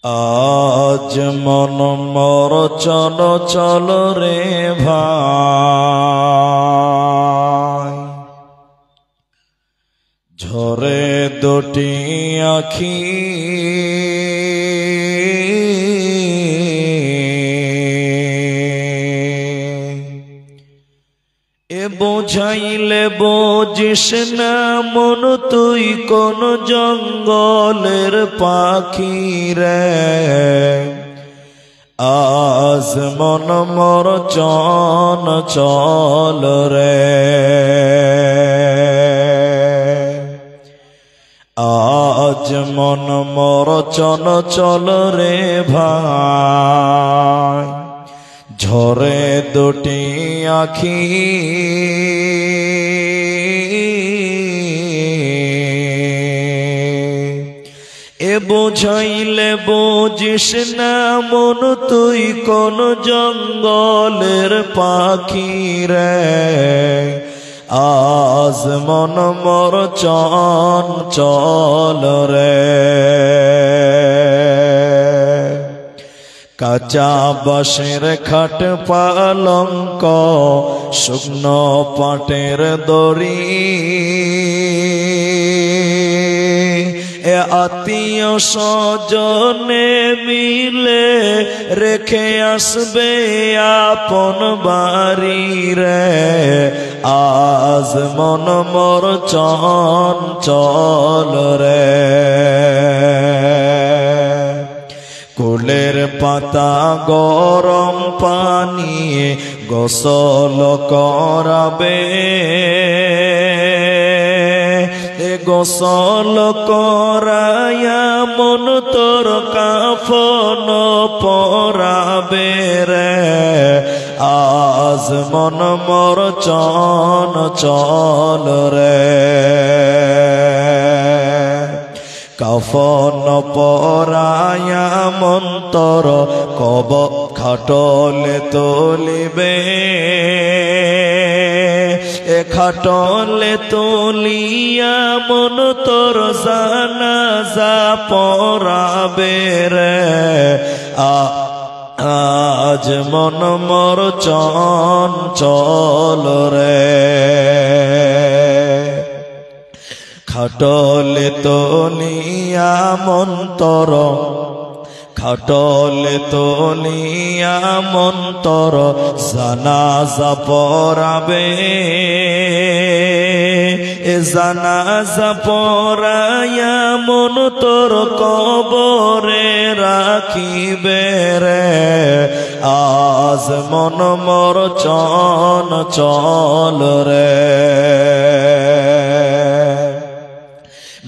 আজ মন মর চল চল রে ভাই, ঝরে দুটি আখি এ বোঝাইলে বুঝিস না মন তুই কোন জঙ্গলের পাখি রে। আজ মন মর চন চল রে, আজ মন মর চন চল রে ভাই, ঝরে দুটি আখি এ বোঝাইলে বুঝিস না মন তুই কোন জঙ্গলের পাখি রে। আজ মন মর চন চল রে, কাঁচা বাঁশের খাট পালঙ্ক শুকনো পাটের দড়ি এ আত্মীয় স্বজনে মিলে রেখে আসবে আপন বাড়ি রে। আজ মন মর চন চল রে, কুলের পাতা গরম পানি গোসল করাবে, গোসল করায়া মন তোর কাফন পরাবে রে। আজ মন মর চন চল রে, কাফন পরায়া মন তোর কব খাটলে তোলিবে, এ খাটলে তোলিয়া মন তোর জানাজা পড়াবে রে। আজ মন মর চন চল রে, খাটলে তোলিয়া মন তোর, খাটলে তোলিয়া মন তোর জানাজা পড়াবে, এ জানাজা পড়ায়া মন তোর কবরে রাখিবে রে। আজ মন মর চন চল রে,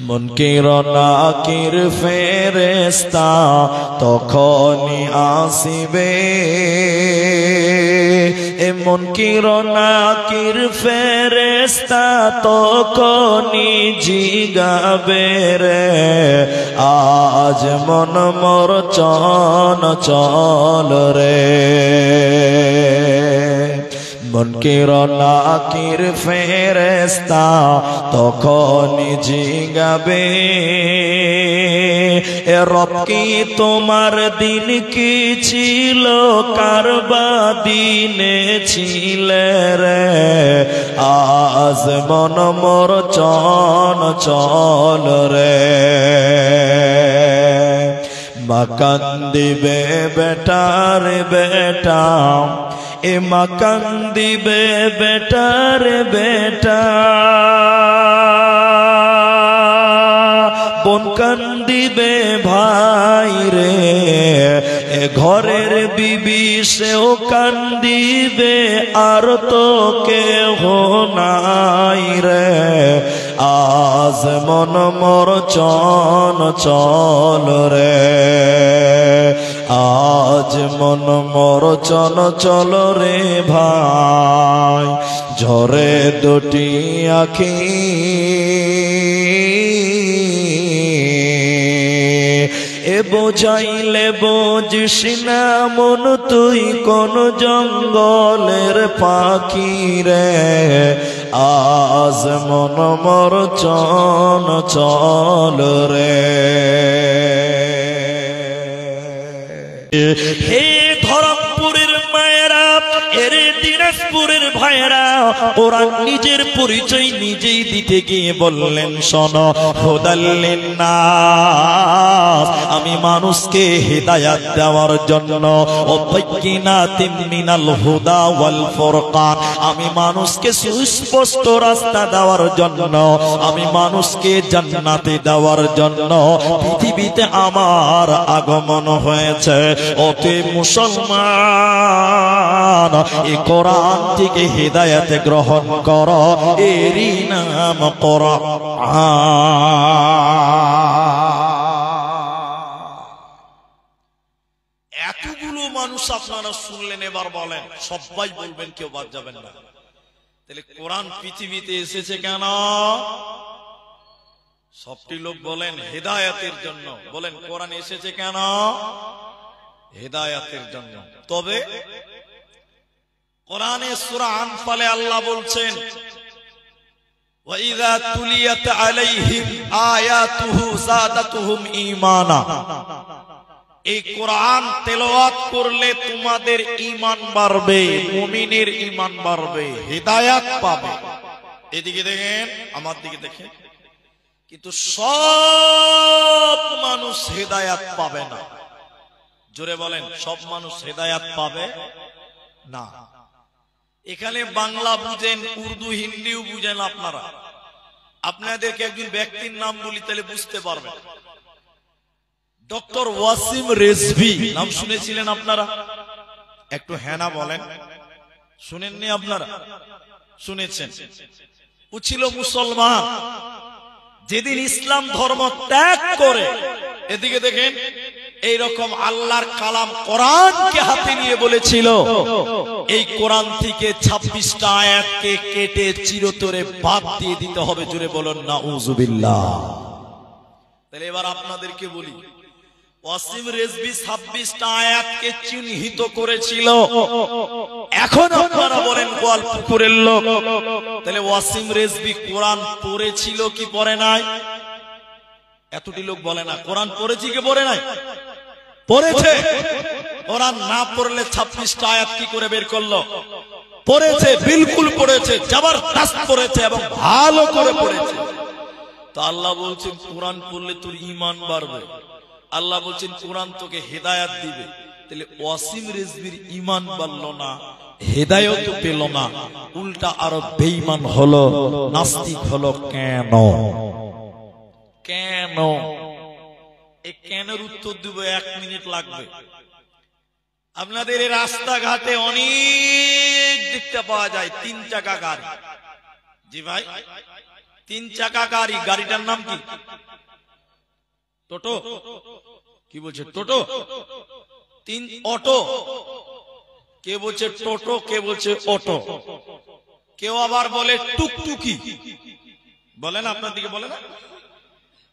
মুনকির নাকির ফেরেশতা তখনই আসিবে, এ মুনকির নাকির ফেরেশতা তখনই জিগাবে রে। আজ মন মর চন চল রে, মুনকির নাকির ফেরেশতা তখনই জিগাবে, এ রব কি তোমার দিন কি ছিল, কারবা দিনে ছিলে রে। আজ মন মর চন চল রে, মা কান্দিবে বেটার বেটা, এ মা কান্দিবে বেটার বেটা, বোন কান্দিবে ভাই রে, এ ঘরের বিবি সেও কান্দিবে আর তো কেহ নাই রে। আজ মন মর চন চল রে, আজ মন মর চন চল রে ভাই, ঝরে দুটি আখি এ বোঝাইলে বুঝিস না মন তুই কোন জঙ্গলের পাখি রে। আজ মন মর চন চল রে। হে ধরমপুরের মায়েরা, এর দিনাজপুরের ভাইয়েরা, ওরা নিজের পরিচয় নিজেই দিতে গিয়ে বললেন, শোনো, হুদাল্লিন নাস, আমি মানুষকে হেদায়াত দেওয়ার জন্য, ও বাইয়িনাতিম মিনাল হুদা ওয়াল ফুরকান, আমি মানুষকে সুস্পষ্ট রাস্তা দেওয়ার জন্য, আমি মানুষকে জান্নাতে দেওয়ার জন্য পৃথিবীতে আমার আগমন হয়েছে। অতএব মুসলমান, এই কোরআন থেকে হিদায়াত গ্রহণ করো, এরই নাম কোরআন। এতগুলো মানুষ আপনারা শুনলেন, এবার বলেন, সবাই বলবেন, কেউ বাদ যাবেন না। তাহলে কোরআন পৃথিবীতে এসেছে কেন? সবটি লোক বলেন হেদায়াতের জন্য। বলেন, কোরআন এসেছে কেন? হেদায়াতের জন্য। তবে কোরআনে সূরা আনফালে আল্লাহ বলছেন, ওয়া ইযা তুলিয়াত আলাইহিম আয়াতুহু যাদাতুহুম ঈমানা, এই কোরআন তেলাওয়াত করলে তোমাদের ঈমান বাড়বে, মুমিনের ঈমান বাড়বে, হেদায়াত পাবে। এদিকে দেখেন, আমার দিকে দেখেন, কিন্তু সব মানুষ হেদায়াত পাবে না। জোরে বলেন, সব মানুষ হেদায়াত পাবে না। এখানে বাংলা বুঝেন, উর্দু হিন্দিও বুঝেন আপনারা। আপনাদেরকে একজন ব্যক্তির নাম বলি, তাহলে বুঝতে পারবেন। ডক্টর ওয়াসিম রেজভি নাম শুনেছিলেন আপনারা? একটু হ্যাঁ না বলেন। শুনেননি আপনারা? শুনেছেন। ও ছিল মুসলমান। যেদিন ইসলাম ধর্ম ত্যাগ করে, এদিকে দেখেন, এইরকম আল্লাহর কালাম কোরআনকে হাতে নিয়ে বলেছিল, এই কোরআন থেকে 26টা আয়াতকে কেটে চিরতরে বাদ দিয়ে দিতে হবে। জুড়ে বলুন নাউজুবিল্লাহ। তাহলে এবার আপনাদেরকে বলি, ওয়াসিম রেজভি 26টা আয়াতকে চিহ্নিত করেছিল। এখন আপনারা বলেন গোয়ালপুকুরের লোক, তাহলে ওয়াসিম রেজভি কোরআন পড়েছিল কি পড়ে নাই? এতটি লোক বলে না কোরআন পড়েছি কি পড়ে নাই? পড়েছে। কোরআন না পড়লে 26টা আয়াত কি করে বের করলো? পড়েছে, বিলকুল পড়েছে, জবরদস্ত পড়েছে এবং ভালো করে পড়েছে। তো আল্লাহ বলছেন কোরআন পড়লে তোর ঈমান বাড়বে। আল্লাহ বলছেন কোরআন তোকে হেদায়াত দিবে। তাহলে ওয়াসিম রেজভির ঈমান বাড়লো না, হেদায়েত পেল না, উল্টা আরো বেঈমান হলো, নাস্তিক হলো। কেন? কেন? এই কেনের উত্তর দিব, 1 মিনিট লাগবে। আপনাদের এই রাস্তাঘাটে অনেক দেখতে পাওয়া যায় 3 চাকা গাড়ি। জি ভাই, 3 চাকা গাড়ি। গাড়িটার নাম কি? টোটো। কি বলছে? টোটো। 3 অটো। কে বলছে টোটো, কে বলছে অটো, কেউ আবার বলে টুকটুকি। বলেন, আপনার দিকে বলে না?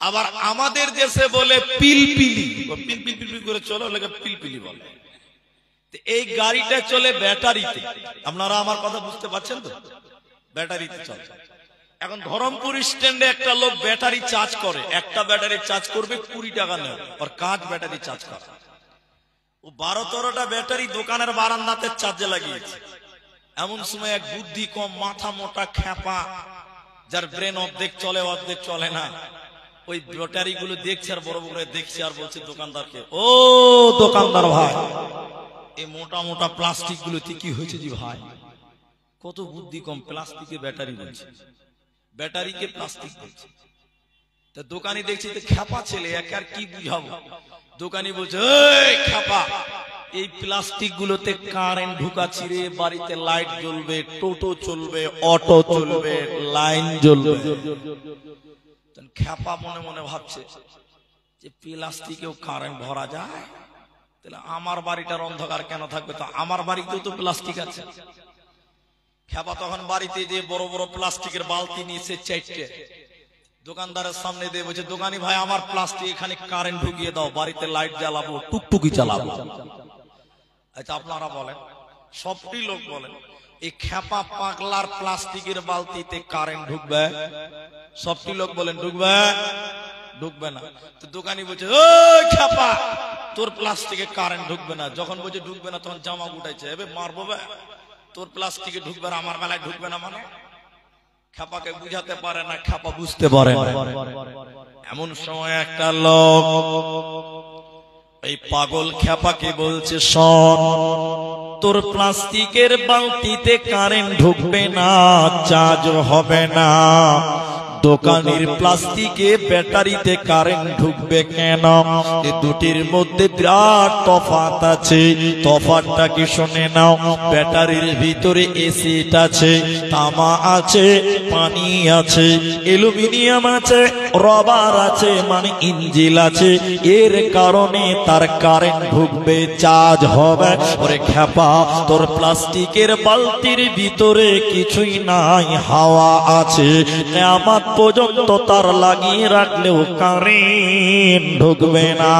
আবার আমাদের দেশে বলে পিলপিলি। পিলপিল করে চলো, পিলপিলি বলে। এই গাড়িটা চলে ব্যাটারিতে। আপনারা আমার কথা বুঝতে পারছেন তো? ব্যাটারিতে চলে। এখন ধরমপুর স্ট্যান্ডে একটা লোক ব্যাটারি চার্জ করে, একটা ব্যাটারি চার্জ করবে 20 টাকা নেয়, আর কাঁচ ব্যাটারি চার্জ করে। ও 12-13টা ব্যাটারি দোকানের বারান্দাতে চার্জে লাগিয়েছে। এমন সময় এক বুদ্ধি কম, মাথা মোটা খ্যাপা, যার ব্রেন অর্ধেক চলে অর্ধেক চলে না, ওই ব্যাটারি গুলো দেখছে আর বড় বড় দেখছে আর বলছে দোকানদারকে, ও দোকানদার ভাই, এই মোটা মোটা প্লাস্টিক গুলোতে কি হয়েছে জি ভাই? কত বুদ্ধি কম, প্লাস্টিকে ব্যাটারি বলছে, ব্যাটারিকে প্লাস্টিক বলছে। তা দোকানি দেখছি তো খ্যাপা ছেলে, একে আর কি বুঝাবো। দোকানি বলছে, এই খ্যাপা, এই প্লাস্টিক গুলোতে কারেন্ট ঢুকাচ্ছি রে, বাড়িতে লাইট জ্বলবে, টোটো চলবে, অটো চলবে, লাইন জ্বলবে। খ্যাপা মনে মনে ভাবছে যে প্লাস্টিকেও কারেন্ট ভরা যায়, তাহলে আমার বাড়িটার অন্ধকার কেন থাকবে? তো আমার বাড়িতেও তো প্লাস্টিক আছে। খ্যাপা তখন বাড়িতে যে বড় বড় প্লাস্টিকের বালতি নিয়েছে 4টে, দোকানদারের সামনে দিয়ে বলছে, দোকানি ভাই আমার প্লাস্টিক এখানে কারেন্ট ঢুকিয়ে দাও, বাড়িতে লাইট জ্বালাবো, টুকটুকি চালাবো। আচ্ছা আপনারা বলেন, সবটি লোক বলেন, এই খ্যাপা পাগলার প্লাস্টিকের বালতিতে কারেন্ট ঢুকবে? সবটি লোক বলেন ঢুকবে? ঢুকবে না। তো দোকানি বলছে, ওই খ্যাপা, তোর প্লাস্টিকে কারেন্ট ঢুকবে না। যখন বলছে ঢুকবে না তখন জামা গুটাইছে, এবে মারবো বে, তোর প্লাস্টিকে ঢুকবে না আমার বেলায় ঢুকবে না মানে। খেপাকে বুঝাতে পারে না, খেপা বুঝতে পারে না। এমন সময় একটা লোক এই পাগল খেপাকে বলছে, শোন, তোর প্লাস্টিকের বালতিতে কারেন্ট ঢুকবে না, চার্জ হবে না। দোকানের প্লাস্টিকে ব্যাটারিতে কারেন্ট ঢুকবে কেন? এই দুটির মধ্যে বিরাট তফাৎ আছে। তফাৎটা কি শুনে নাও। ব্যাটারির ভিতরে এসিড আছে, তামা আছে, পানি আছে, অ্যালুমিনিয়াম আছে, রবার আছে, মানে ইঞ্জিল আছে। এর কারণে তার কারেন্ট ঢুকবে, চার্জ হবে। ওরে খেপা, তোর প্লাস্টিকের বালতির ভিতরে কিছুই নাই, হাওয়া আছে। কিয়ামত পর্যন্ত তার লাগিয়ে রাখলেও কারেন্ট ঢুকবে না।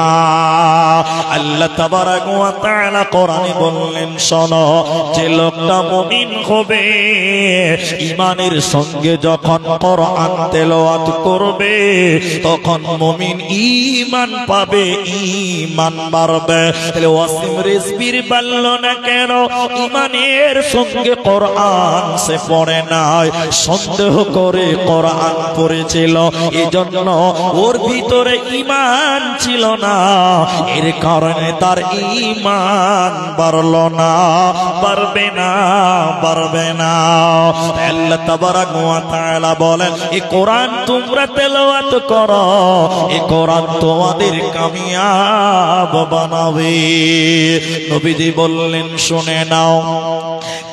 আল্লাহ তাবারাক ওয়া তাআলা কোরআনে বললেন, শোনো, যে লোকটা মুমিন হবে, ঈমানের সঙ্গে যখন কোরআন তেলাওয়াত করবে, তখন মুমিন ঈমান পাবে, ঈমান বাড়বে। তাহলে ওয়াসিম রিজভির বলল না কেন? ঈমানের সঙ্গে কোরআন সে পড়ে নাই, সন্দেহ করে কোরআন পড়েছিল, এজন্য ওর ভিতরে ঈমান ছিল না। এর কারণে তার ঈমান বাড়ল না, বাড়বে না, বাড়বে না। আল্লাহ তাবারাক ওয়া তাআলা বলেন, এই কোরআন তোমরা তেলাওয়াত করো, এই কোরআন তোমাদের কামিয়াব বানাবে। নবীজি বললেন, শুনে নাও,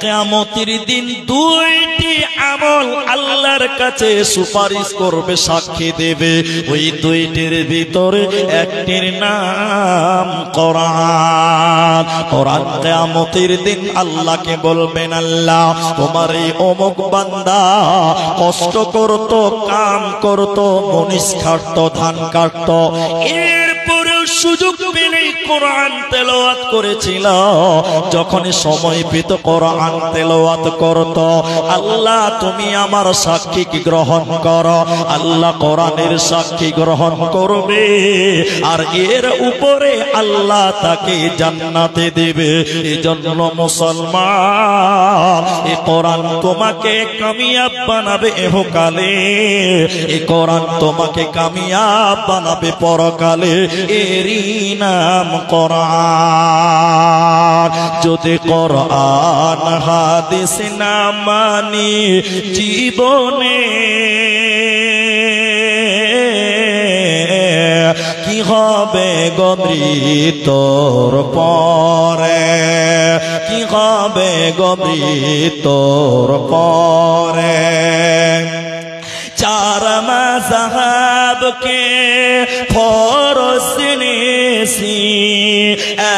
কিয়ামতের দিন দুইটি আমল আল্লাহর কাছে সুপারিশ করবে, সাক্ষী দেবে। ওই দুইটির ভিতরে একটির নাম কোরআন। কোরআন কিয়ামতের দিন আল্লাহকে বলবেন, আল্লাহ, তোমার এই অমুক বান্দা কষ্ট করতো, কাম করতো, মনীষ খাটতো, ধান কাটতো, এরপরেও সুযোগ পেলে কোরআন তেলাওয়াত করেছিল। যখন সময় পেত কোরআন তেলাওয়াত করত। আল্লাহ, তুমি আমার সাক্ষী গ্রহণ করো। আল্লাহ কোরআনের সাক্ষী গ্রহণ করবে, আর এর উপরে আল্লাহ তাকে জান্নাতে দেবে। এজন্য মুসলমান, এই কোরআন তোমাকে কামিয়াব বানাবে ইহকালে, এই কোরআন তোমাকে কামিয়াব বানাবে পরকালে। এরই নাম কোরআন। যদি কোরআন হাদিস না মানি জীবনে, কি হবে গমৃত্যুর পরে, কি হবে গমৃত্যুর পরে। চার মাযহাবকে ফরজ নেছি,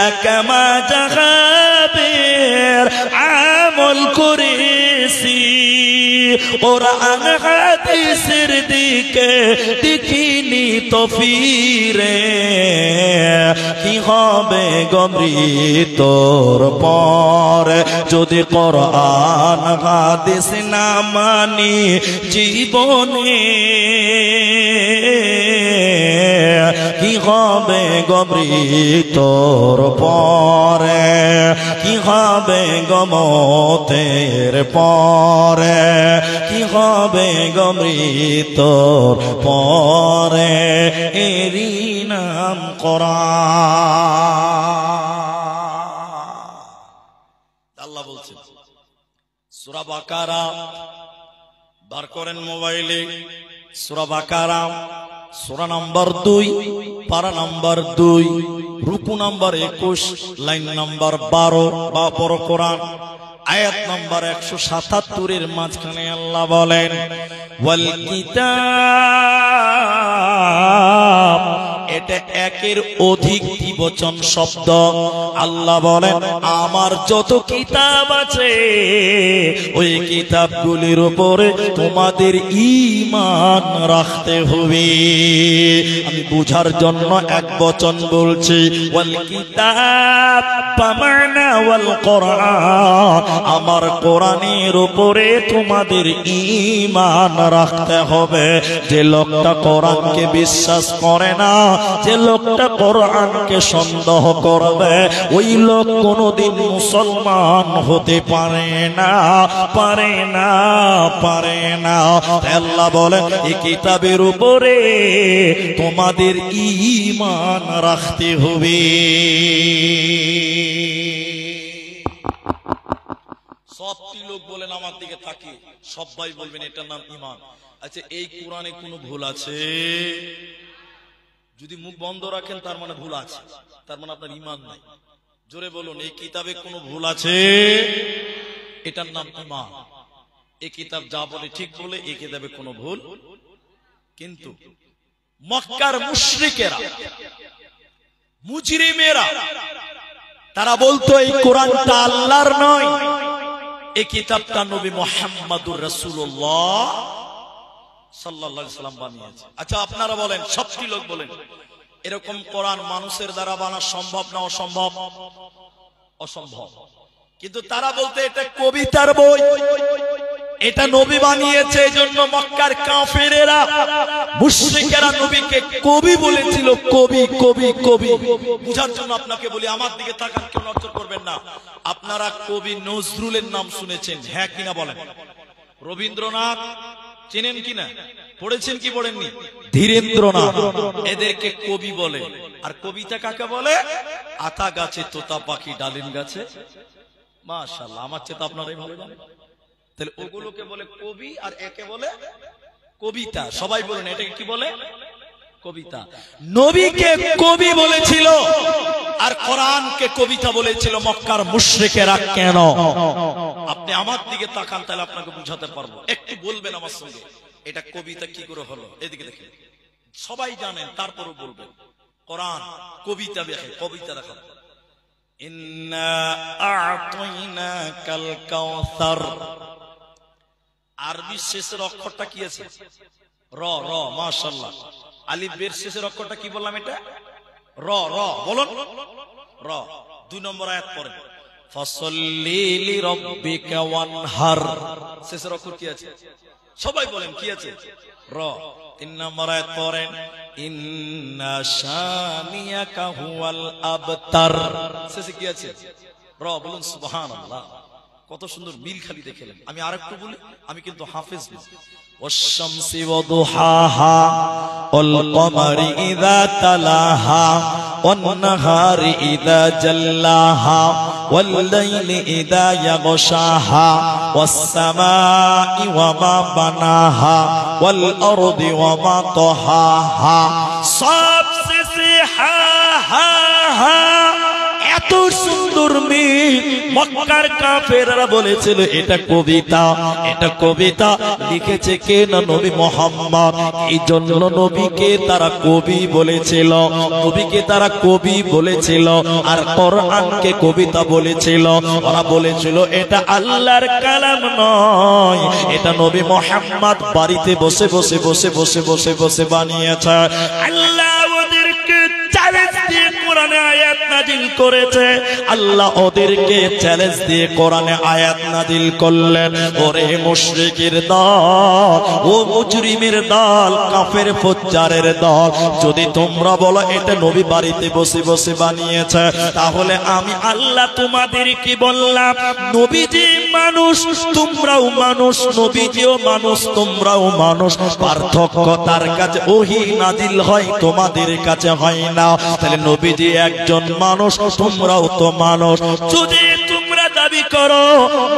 এক মাযহাবের আমল করেছি। কোরআন হাদিসের দিকে দেখিনি তো ফিরে, কি হবে গমৃত্যুর পরে। যদি কোরআন হাদিস না মানি জীবনে, কি হবে গমৃত্যুর পরে, কি হবে গমতের পরে, কি হবে গমৃত্যুর পরে। এরই নাম কোরআন। আল্লাহ বলছেন সূরা বাকারা, বার করেন মোবাইলে, সূরা বাকারা, সূরা নম্বর 2, পারা নম্বর 2, রুকু নম্বর 21, লাইন নম্বর 12 বা পড়ো কোরআন। আয়াত নম্বর 177 মাঝখানে আল্লাহ বলেন, ওয়াল কিতাব, এটা একের অধিক দ্বিবচন শব্দ। আল্লাহ বলেন, আমার যত কিতাব আছে ওই কিতাবগুলির উপরে তোমাদের ঈমান রাখতে হবে। আমি বুঝার জন্য এক বচন বলছি, ওয়াল কিতাব পামানা ওয়াল কোরআন, আমার কোরআনের উপরে তোমাদের ঈমান রাখতে হবে। যে লোকটা কোরআনকে বিশ্বাস করে না, যে লোকটা কোরআনকে সন্দেহ করবে ওই লোক কোনোদিন মুসলমান হতে পারে না, পারে না, পারে না। আল্লাহ বলেন এই কিতাবের উপরে তোমাদের ঈমান রাখতে হবে। সবটি লোক বলেন আমার দিকে তাকিয়ে, সবাই বলবেন এটার নাম ঈমান। আচ্ছা, এই কোরআনে কোনো ভুল আছে? যদি মুখ বন্ধ রাখেন তার মানে ভুল আছে, তার মানে আপনার ঈমান নাই। জোরে বলুন, এই কিতাবে কোনো ভুল আছে? এটার নাম ঈমান। এই কিতাব যা বলে ঠিক বলে, এই কিতাবে কোনো ভুল। কিন্তু মক্কার মুশরিকেরা, মুজরিমেরা, তারা বলতো এই কোরআনটা আল্লাহর নয়, এই কিতাবটা নবী মুহাম্মদুর রাসূলুল্লাহ সাল্লাল্লাহু আলাইহি সাল্লাম বানিয়েছে। আচ্ছা আপনারা বলেন, সবটি লোক বলেন, এরকম কোরআন মানুষের দ্বারা বানানো সম্ভব না অসম্ভব? অসম্ভব। কিন্তু তারা বলতে এটা কবিতার বই, এটা নবী বানিয়েছে। এজন্য মক্কার কাফেরেরা, মুশরিকেরা নবীকে কবি বলেছিল। কবি, কবি, কবি। বুঝার জন্য আপনাকে বলি, আমার দিকে তাকান, কেউ নজর করবেন না। আপনারা কবি নজরুলের নাম শুনেছেন, হ্যাঁ কিনা বলেন? রবীন্দ্রনাথ চেনেন কিনা? পড়েছেন কি পড়েননি? ধীরেন্দ্রনাথ। এদেরকে কবি বলে। আর কবিতা কাকে বলে? আতা গাছে তোতা পাখি ডালিম গাছে। মাশাআল্লাহ, আমার চেয়ে তো আপনারাই ভালো জানেন। তাহলে ওগুলোকে বলে কবি, আর একে বলে কবিতা। সবাই বলেন এটাকে কি বলে? কবিতা। নবীকে কবি বলেছিল আর কোরআনকে কবিতা বলেছিল মক্কার মুশরিকেরা। কেন? আপনি আমার দিকে তাকান, তাহলে আপনাকে বুঝাতে পারবো। একটু বলবেন আমার সঙ্গে, এটা কবিতা কি করে হলো? এদিকে দেখেন, সবাই জানেন, তারপরও বলবেন। কোরআন কবিতা দেখে, কবিতা দেখা। ইন্না আ'তাইনাকাল কাউসার। আরবি শেষের অক্ষরটা কি আছে? র। র, মাশাআল্লাহ। আলিফ বের শেষের অক্ষরটা কি বললাম? এটা র। র বলুন, র। 2 নম্বর আয়াত পড়েন, ফাসাল্লি লিরাব্বিকা ওয়ানহার। শেষের অক্ষর কি আছে? সবাই বলেন কি আছে? র। 3 নম্বর আয়াত পড়েন, ইন্না শানিয়াকা হুয়াল আবতার। শেষে কি আছে? র। বলুন সুবহানাল্লাহ। কত সুন্দর মিল খালি দেখলেন। আমি আরেকটু বলি, আমি কিন্তু হাফেজ না। والشمس وضحاها والقمر إذا تلاها والنهار إذا جلاها والليل إذا يغشاها والسماء وما بناها والأرض وما طحاها सबसे এত সুন্দর মিল। মক্কার কাফেররা বলেছিল এটা কবিতা, এটা কবিতা। লিখেছে কে? না নবী মুহাম্মদ। এই জন্য নবীকে তারা কবি বলেছিল, নবীকে তারা কবি বলেছিল, আর কোরআনকে কবিতা বলেছিল। ওরা বলেছিল এটা আল্লাহর কালাম নয়, এটা নবী মুহাম্মদ বাড়িতে বসে বসে বসে বসে বসে বসে বানিয়েছে। আল্লাহ ওদেরকে চ্যালেঞ্জ দিয়ে কোরআনে আয়াত নাজিল করেছে। আল্লাহ ওদেরকে চ্যালেঞ্জ দিয়ে কোরআনে আয়াত নাজিল করলেন, ওরে মুশরিকের দল, ও মুজরিমের দল, কাফের ফুজ্জারের দল, যদি তোমরা বলো এটা নবী বাড়িতে বসে বসে বানিয়েছে, তাহলে আমি আল্লাহ তোমাদেরকে বললাম নবীজি মানুষ, তোমরাও মানুষ, নবীজিও মানুষ, তোমরাও মানুষ। পার্থক্য তার কাছে ওহী নাজিল হয়, তোমাদের কাছে হয় না। তাহলে নবীজি একজন মানুষ, তোমরাও তো মানুষ। যদি তোমরা দাবি করো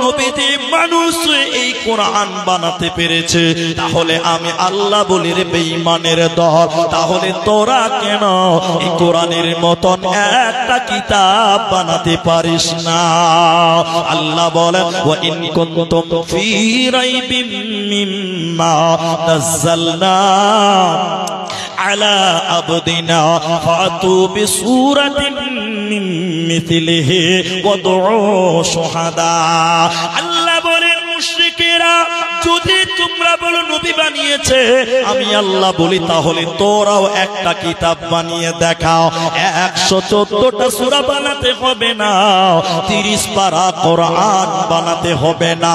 নবীজি মানুষ এই কোরআন বানাতে পেরেছে, তাহলে আমি আল্লাহ বলি রে বেঈমানের দল, তাহলে তোরা কেন এই কোরআনের মতন একটা কিতাব বানাতে পারিস না? আল্লাহ বলেন ওয়া ইন কুনতুম ফি রাইবিন মিম্মা নাযালনা আলা আবদিনা ফাতু বিসূরাতিন মিন মিথলিহি ওয়াদউ শুহাদা। আল্লাহ বলেন মুশরিকেরা যদি তোমরা তোমরা বলো নবী বানিয়েছে, আমি আল্লাহ বলি তাহলে তোরাও একটা কিতাব বানিয়ে দেখাও। 114টা সূরা বানাতে হবে না, 30 পারা কোরআন বানাতে হবে না,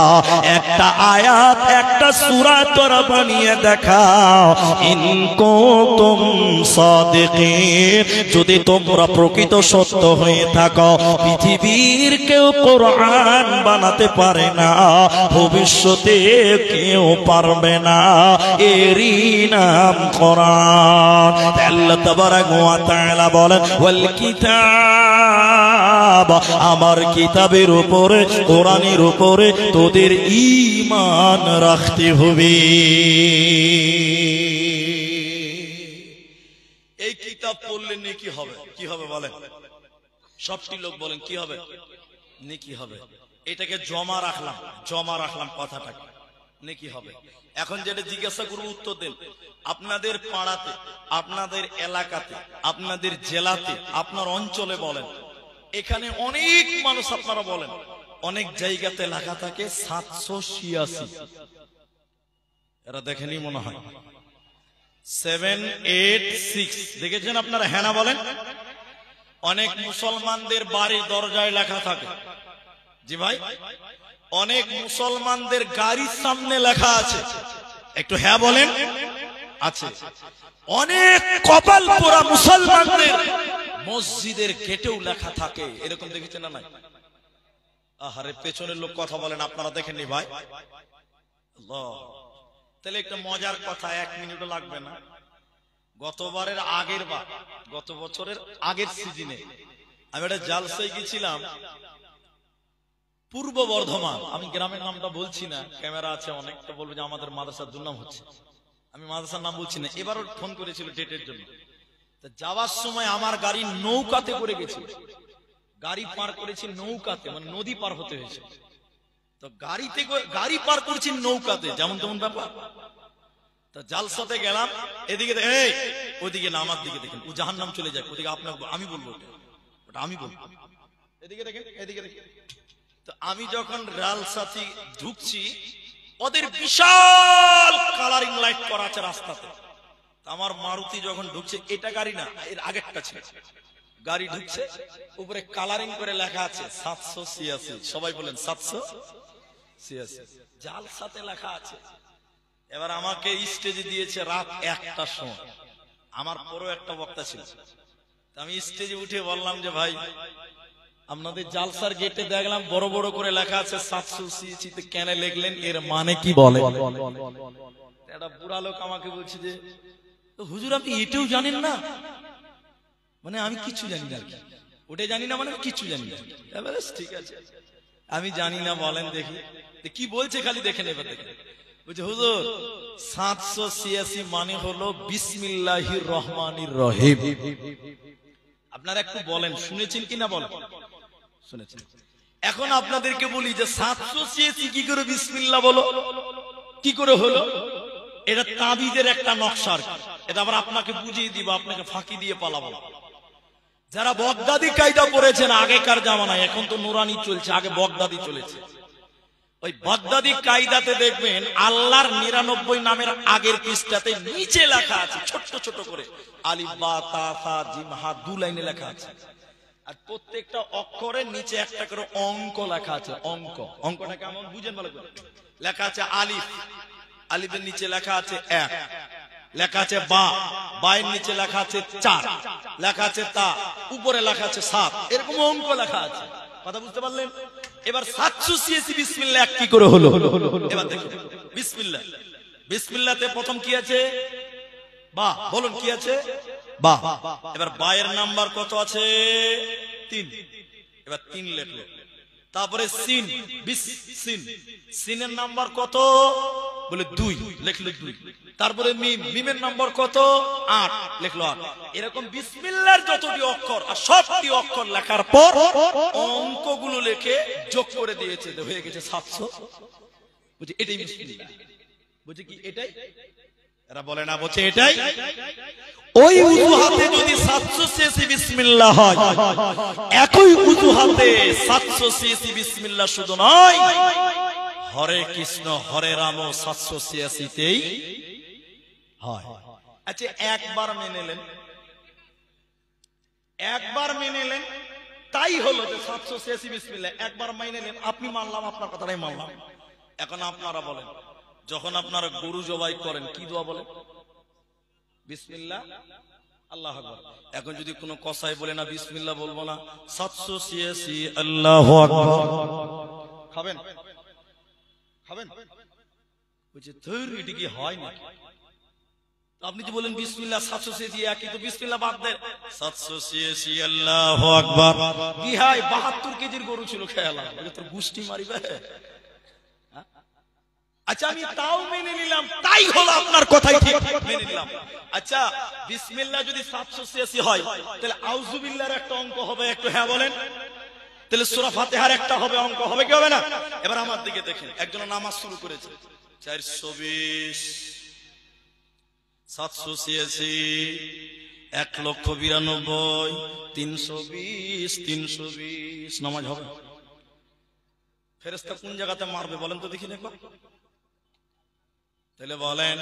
একটা আয়াত একটা সূরা তোরা বানিয়ে দেখাও। ইন কুনতুম সাদিকিন, যদি তোমরা প্রকৃত সত্য হয়ে থাকো। পৃথিবীর কেউ কোরআন বানাতে পারে না, ভবিষ্যতে কেউ পারবে না, এরই নাম কোরআন। আল্লাহ তাবারাক ওয়া তাআলা বলেন ওয়াল কিতাব, আমার কিতাবের উপরে কোরআনের উপরে তোদের ঈমান রাখতে হবে। এই কিতাব পড়লে নেকি হবে। কি হবে বলেন? সবটি লোক বলেন কি হবে? নেকি হবে। এটাকে জমা রাখলাম কথাটাকে, নেকি হবে। এখন যেটা জিজ্ঞাসা করবো উত্তর দেন। আপনাদের পাড়াতে, আপনাদের এলাকাতে, আপনাদের জেলাতে, আপনার অঞ্চলে বলেন, এখানে অনেক মানুষ আপনারা বলেন, অনেক জায়গাতে লেখা থাকে 786। এরা দেখেনি মনে হয় 786 দেখেছেন আপনারা? হ্যাঁ না বলেন? অনেক মুসলমানদের বাড়ির দরজায় লেখা থাকে। জি ভাই, অনেক মুসলমানদের গাড়ির সামনে লেখা আছে। একটু হ্যাঁ বলেন। আছে। অনেক কপাল পোড়া মুসলমানদের মসজিদের গেটেও লেখা থাকে। এরকম দেখেছেন না? নাই? আহারে, পেছনের লোক কথা বলেন, আপনারা দেখেননি ভাই? আল্লাহ। তাহলে একটা মজার কথা, 1 মিনিটও লাগবে না। গত বছরের আগের সিজনে আমি একটা জালসায় গেছিলাম পূর্ব বর্ধমান। আমি গ্রামের নামটা বলছি না, ক্যামেরা আছে অনেকটা, বলবো যে আমাদের মাদ্রাসার দুর্নাম হচ্ছে। আমি মাদ্রাসার নাম বলছি না। এবারও ফোন করেছিল ডেটের জন্য। যাওয়ার সময় আমার গাড়ি নৌকাতে করে গেছি, গাড়ি পার করেছি নৌকাতে, মানে নদী পার হতে হয়েছে। তো গাড়ি পার করছি নৌকাতে, যেমন তেমন ব্যাপার। তা জালসাতে গেলাম, এদিকে ওদিকে না, আমার দিকে দেখেন, ও জাহান্নাম চলে যায়। ওদিকে আপনার, আমি বলবো ওটা আমি বলবো। এদিকে দেখেন, এদিকে দেখেন। তো আমি যখন জালসাতে ঢুকছি, ওদের বিশাল কালারিং লাইট করা আছে রাস্তাতে। আমার মারুতি যখন ঢুকছে, এটা গাড়ি না, এর আগেরটা ছিল, গাড়ি ঢুকছে, উপরে কালারিং করে লেখা আছে 786। সবাই বলেন 786, জালসাতে লেখা আছে। এবার আমাকে স্টেজে দিয়েছে রাত 1টার সময়। আমার পরও একটা বক্তা ছিল। আমি স্টেজে উঠে বললাম যে ভাই, আপনাদের জালসার গেটে দেখলাম বড় বড় করে লেখা আছে 786, কেন লিখলেন, এর মানে কি বলে? একটা বুড়া লোক আমাকে বলছে যে হুজুর আপনি এটাও জানেন না? মানে আমি কিছু জানি না, ওটা জানি না, মানে কিছু জানি না। ঠিক আছে, আমি জানি না, বলেন দেখি কি বলছে, খালি দেখে নেবে। দেখে বলছে হুজুর 786 মানে হলো বিসমিল্লাহির রহমানির রহিম। আপনারা একটু বলেন, শুনেছেন কিনা বলেন? শুনেছেন। এখন আপনাদেরকে বলি যে 786 কি করে বিসমিল্লাহ বলো, কি করে হলো? এটা তাবিজের একটা নকশার। এটা আবার আপনাকে বুঝিয়ে দিব, আপনাকে ফাঁকি দিয়ে পালাবো। যারা বগদাদি কায়দা পড়েছেন আগেকার জামানায়, এখন তো নুরানি চলছে, আগে বগদাদি চলেছে। ওই বগদাদি কায়দাতে দেখবেন আল্লাহর 99 নামের আগের পৃষ্ঠাতে নিচে লেখা আছে ছোট ছোট করে, আলিফ বা তা সা জিম হা, 2 লাইনে লেখা আছে। আর প্রত্যেকটা অক্ষরের নিচে একটা করে অঙ্ক লেখা আছে। অঙ্কটা কেমন বুঝেন ভালো করে? লেখা আছে আলিফ, আলিফের নিচে লেখা আছে 1, লেখা আছে বা, এর নিচে লেখা আছে 4, লেখা আছে তা, উপরে লেখা আছে 7, এরকম অঙ্ক লেখা আছে। কথা বুঝতে পারলেন? এবার 786 বিসমিল্লাহ কি করে হলো? এবার দেখুন, বিসমিল্লাহ, বিসমিল্লাহতে প্রথম কি আছে? বা। বলুন কি আছে? বা। এবার বা এর নাম্বার কত আছে? 3। এবার 3 লিখলো। তারপরে সিন, সিনের নাম্বার কত? বলে 2, লিখলো 2। তারপরে মিম, মিমের নাম্বার কত? 8, লিখলো 8। এরকম বিসমিল্লাহর যতটি অক্ষর আর সবটি অক্ষর লেখার পর অঙ্কগুলো লিখে যোগ করে দিয়েছে, হয়ে গেছে 700। বুঝি এটাই বিসমিল্লাহ। বুঝি কি এটাই? এরা বলে না, বলছে এটাই। ওই উজুহাতে যদি 786 বিসমিল্লাহ হয়, একই উজুহাতে 786 বিসমিল্লাহ শুধু নয়, হরে কৃষ্ণ হরে রাম 786তেই হয়। আচ্ছা একবার মেনে নেন, তাই হলো যে 786 বিসমিল্লাহ একবার মেনে নেন, আপনি মানলাম, আপনার কথাটাই মানলাম। এখন আপনারা বলেন, যখন আপনারা গরু জবাই করেন কি দোয়া বলেন? বিসমিল্লাহ আল্লাহু আকবার। এখন যদি কোনো কসাই বলে না বিসমিল্লাহ বলবো না, 786 আল্লাহু আকবার, খাবেন বলছে ধুর এটা কি হয় না? আপনি যে বলেন বিসমিল্লাহ 786 একই তো, বিসমিল্লাহ বাদ দেন, 786 আল্লাহু আকবার। কি হয় 72 কেজির গরু ছিল, খেয়াল এটা তোর গুষ্টি মারিবে। আচ্ছা আমি তাও মেনে নিলাম, তাই হলো আপনার কথাই ঠিক, মেনে নিলাম। আচ্ছা বিসমিল্লাহ যদি 786 হয় তাহলে আউযুবিল্লাহর একটা অঙ্ক হবে, একটু হ্যাঁ বলেন। তাহলে সূরা ফাতিহার একটা হবে, অঙ্ক হবে কি হবে না? এবার আমার দিকে দেখেন, একজন নামাজ শুরু করেছে 420 786 1,92,000 320 নামাজ হবে। ফেরেশতা কোন জায়গাতে মারবে বলেন তো দেখি একবার। তাহলে বলেন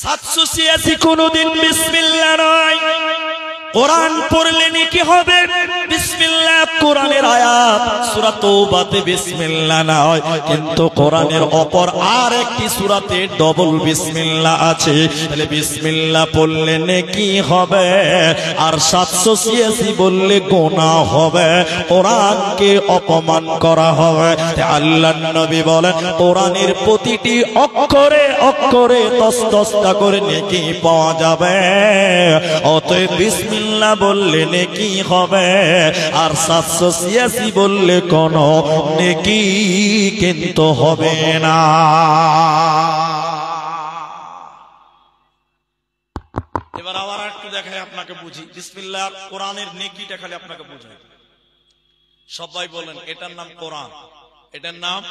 786 কোনদিন বিসমিল্লাহ নয়। কোরআন পড়লে নাকি হবে বিসমিল্লাহ, কোরআনের আয়াত সূরা তওবাতে বিসমিল্লাহ না হয়, কিন্তু কোরআনের অপর আর একটি সূরাতে ডবল বিসমিল্লাহ আছে। তাহলে বিসমিল্লাহ পড়লে নাকি হবে, আর 786 বললে গুনাহ হবে, কোরআনকে অপমান করা হবে। আল্লাহর নবী বলেন কোরআনের প্রতিটি অক্ষরে অক্ষরে দশটা করে নেকি পাওয়া যাবে। অতএব বিসমিল্লাহ বললে নেকি হবে, আর 786 বললে কোনো নেকি কিন্তু হবে না। এবার আবার একটু দেখাই আপনাকে বুঝি, বিসমিল্লাহ কোরআনের নেকিটা খালি আপনাকে বুঝাই। সবাই বলেন এটার নাম কোরআন, এটার নাম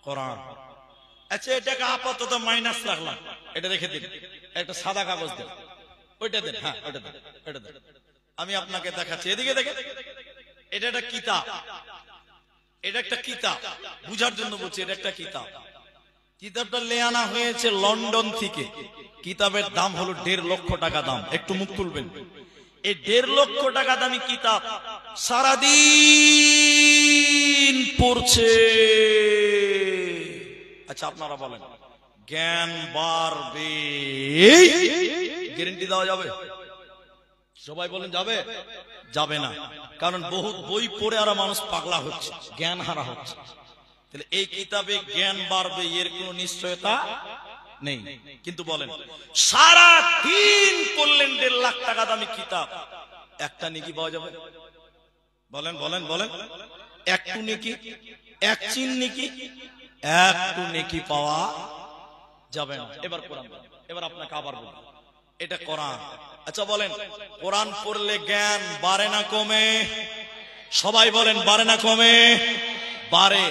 কোরআন। আচ্ছা এটাকে আপাতত মাইনাস রাখলাম, এটা রেখে দিন, একটা সাদা কাগজ দেন, ওইটা দেন, হ্যাঁ ওইটা দেন, এটা দেন। আমি আপনাকে দেখাচ্ছি, এদিকে দেখেন, এটা একটা কিতাব, এটা একটা কিতাব, বুঝার জন্য বলছি, এটা একটা কিতাব। কিতাবটা নিয়ে আনা হয়েছে লন্ডন থেকে। কিতাবের দাম হলো 1.5 লক্ষ টাকা দাম। একটু মুখ তুলবেন। এই 1.5 লক্ষ টাকা দামি কিতাব সারাদিন পড়ছে। আচ্ছা আপনারা বলেন জ্ঞান বাড়বে, গ্যারান্টি দেওয়া যাবে? সবাই বলেন যাবে? যাবে না, কারণ বহুত বই পড়ে আর মানুষ পাগলা হচ্ছে, জ্ঞান হারা হচ্ছে। তাহলে এই কিতাবে জ্ঞান বাড়বে এর কোন নিশ্চয়তা নেই। কিন্তু বলেন সারা দিন পড়লেন 1.5 লাখ টাকা দামি কিতাব, একটা নেকি পাওয়া যাবে? বলেন বলেন বলেন, একটু নেকি, এক চিন নেকি, একটু নেকি পাওয়া যাবে না। এবার কোরআন, এবার আপনাকে আবার বলুন, এটা কোরআন। আচ্ছা বলেন কোরআন পড়লে জ্ঞান বাড়ে না কমে? সবাই বলেন বাড়ে না কমে? বাড়ে।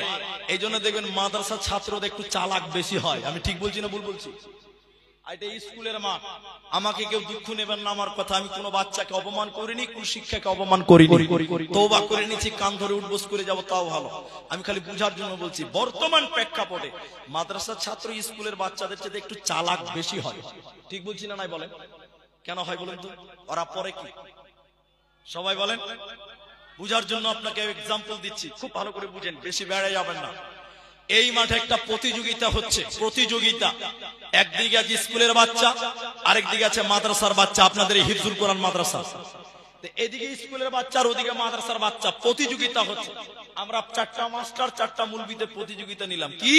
এই জন্য দেখবেন মাদ্রাসার ছাত্রদের একটু চালাক বেশি হয়। আমি ঠিক বলছি না ভুল বলছি? এটা স্কুলের মাঠ, আমাকে কেউ দুঃখ নেবেন না আমার কথা। আমি কোনো বাচ্চাকে অপমান করিনি, কোন শিক্ষাকে অপমান করিনি, তওবা করে নিচ্ছি, কান ধরে উঠবোস করে যাবো তাও ভালো। আমি খালি বুঝার জন্য বলছি, বর্তমান প্রেক্ষাপটে মাদ্রাসার ছাত্র স্কুলের বাচ্চাদের চেয়ে একটু চালাক বেশি হয়। ঠিক বলছি না নাই বলেন? কেন হয় বলেন তো? ওরা পরে কি? সবাই বলেন। বুঝার জন্য আপনাকে এক্সাম্পল দিচ্ছি, খুব ভালো করে বুঝেন, বেশি বেড়ে যাবেন না। এই মাঠে একটা প্রতিযোগিতা হচ্ছে, প্রতিযোগিতা। একদিকে আছে স্কুলের বাচ্চা, আরেকদিকে আছে মাদ্রাসার বাচ্চা, আপনাদের এই হিফজুল কোরআন মাদ্রাসা। এদিকে স্কুলের বাচ্চা আর ওদিকে মাদ্রাসার বাচ্চা, প্রতিযোগিতা হচ্ছে। আমরা 4টা মাস্টার 4টা মুলবিতে প্রতিযোগিতা নিলাম। কি?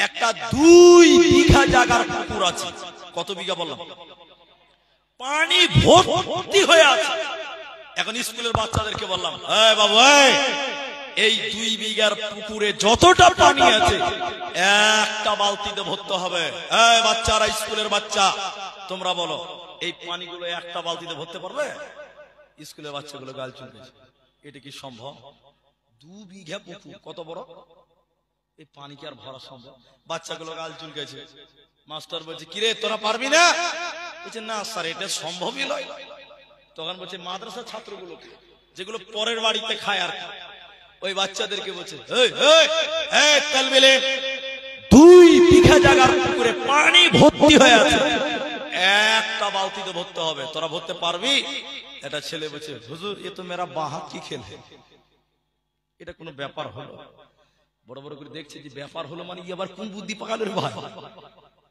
একটা 2 বিঘা জায়গার পুকুর আছে। কত বিঘা বললাম? পানি ভর্তি হয়ে আছে। এখন স্কুলের বাচ্চাদেরকে বললাম, এই বাবু এই 2 বিঘার পুকুরে যতটা পানি আছে একটা বালতিতে ভরতে হবে। এই বাচ্চারা, স্কুলের বাচ্চা তোমরা বলো এই পানিগুলো একটা বালতিতে ভরতে পারবে? স্কুলের বাচ্চাগুলো গাল চুলকেছে, এটা কি সম্ভব? 2 বিঘা পুকুর, কত বড়, এই পানি কি আর ভরা সম্ভব? বাচ্চাগুলো গাল চুলকেছে। মাস্টার বলছে কিরে তোরা পারবি না? বলছে না স্যার এটা সম্ভবই নয়। তখন বলছে মাদ্রাসা ছাত্রগুলোকে, যেগুলো পরের বাড়িতে খায় আর ওই বাচ্চাদেরকে বলছে তালবেলে 2 বিঘা জায়গার পুকুরে পানি ভর্তি হয়ে আছে, একটা বালতিতে ভরতে হবে, তোরা ভরতে পারবি? এটা ছেলে বলছে হুজুর এ তো মেরা বাঁ হাত কি খেল, এটা কোনো ব্যাপার হলো? বড় বড় করে দেখছে যে ব্যাপার হলো মানে আবার কোন বুদ্ধি পাকালের ভাই,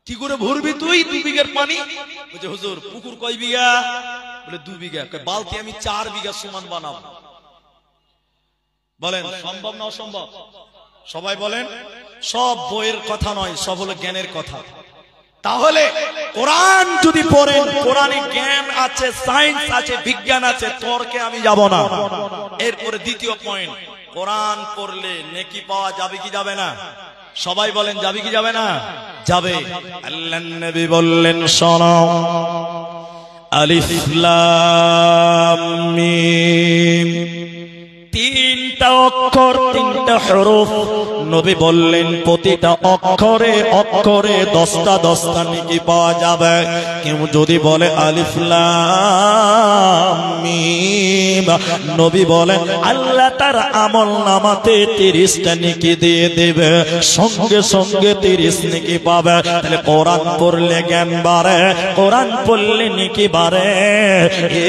কি করে ভরবি তুই 2 বিঘার পানি? বলছে হুজুর পুকুর কয় বিঘা? বলে 2 বিঘা। বালতি আমি 4 বিঘা সমান বানাবো। বলেন সম্ভব না অসম্ভব? সবাই বলেন। সব বইয়ের কথা নয়, সব হলো জ্ঞানের কথা। তাহলে কোরআন যদি পড়েন, কোরআনে জ্ঞান আছে, সায়েন্স আছে, বিজ্ঞান আছে, তর্কে আমি যাব না। এরপরে দ্বিতীয় পয়েন্ট, কোরআন পড়লে নেকি পাওয়া যাবে কি যাবে না? সবাই বলেন যাবে কি যাবে না? যাবে। আল্লাহর নবী বললেন শোনো, আলিফ লাম মিম, 3টা অক্ষর 3টা হরফ। নবী বললেন প্রতিটা অক্ষরে অক্ষরে 10টা নেকি পাওয়া যাবে। কেউ যদি বলে আলিফ লাম মিম, নবী বলেন আল্লাহ তার আমলনামাতে 30টা নেকি দিয়ে দেবে, সঙ্গে সঙ্গে 30 নেকি পাবে। তাহলে কোরআন পড়লে জ্ঞান বাড়ে, কোরআন পড়লে নেকি বাড়ে,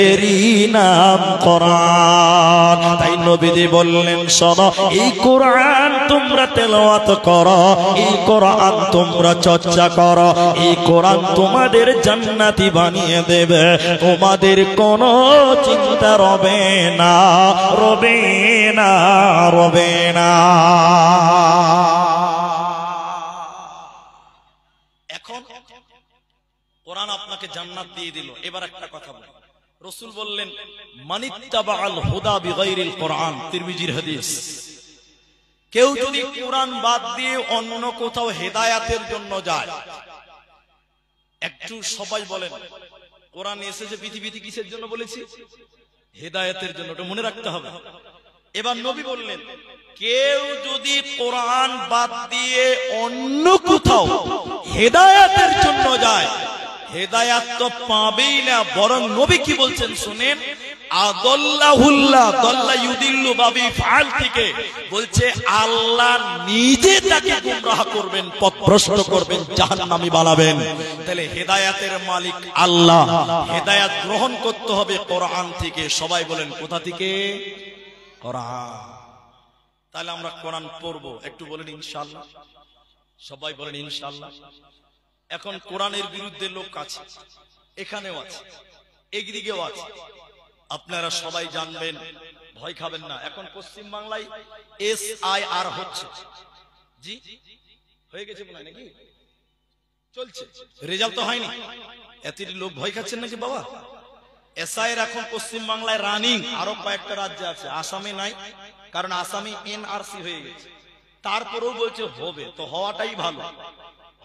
এরই নাম কোরআন। তাই নবীজি বললেন শোনো, এই কোরআন তোমরা তেলাওয়াত করো, এই কোরআন তোমরা চর্চা করো, এই কোরআন তোমাদের জান্নাতি বানিয়ে দেবে, তোমাদের কোনো চিন্তা রবে না, রবে না, রবে না। এখন কোরআন আপনাকে জান্নাত দিয়ে দিল। এবার একটা কথা বলি, রাসূল বললেন মানিত্তাবাআল হুদা বিগাইরিল কোরআন, তিরমিজির হাদিস, কেউ যদি কোরআন বাদ দিয়ে অন্য কোথাও হেদায়েতের জন্য যায়। একটু সবাই বলেন, কোরআন এসেছে পৃথিবীতে কিসের জন্য বলেছি? হেদায়েতের জন্য, এটা মনে রাখতে হবে। এবার নবী বললেন কেউ যদি কোরআন বাদ দিয়ে অন্য কোথাও হেদায়েতের জন্য যায়, হেদায়াত তো পাবেই না, বরং নবী কি বলছেন শুনেন, আদাল্লাহুল্লাহ দাল্লা ইউদিল্লু বাবি ফাল থেকে বলছে আল্লাহ নিজে তাকে গোমরাহ করবেন, পথভ্রষ্ট করবেন, জাহান্নামী বানাবেন। তাহলে হেদায়াতের মালিক আল্লাহ, হেদায়াত গ্রহণ করতে হবে কোরআন থেকে। সবাই বলেন কোথা থেকে? কোরআন। তাহলে আমরা কোরআন পড়বো, একটু বলেন ইনশাআল্লাহ। সবাই বলেন ইনশাআল্লাহ। এখন কোরআনের বিরুদ্ধে লোক আছে, এখানেও আছে, একদিকেও আছে, আপনারা সবাই জানবেন, ভয় খাবেন না। এখন পশ্চিম বাংলায় SIR হচ্ছে, জি হয়ে গেছে মনে হয় নাকি, চলছে, রেজাল্ট তো হয়নি, এত লোক ভয় খাচ্ছেন নাকি বাবা? SIR এখন পশ্চিম বাংলায় রানিং, আরো কয়েকটা রাজ্যে আছে, আসামে নাই, কারণ আসামে NRC হয়ে গেছে। তারপরেও বলছে হবে, তো হওয়াটাই ভালো,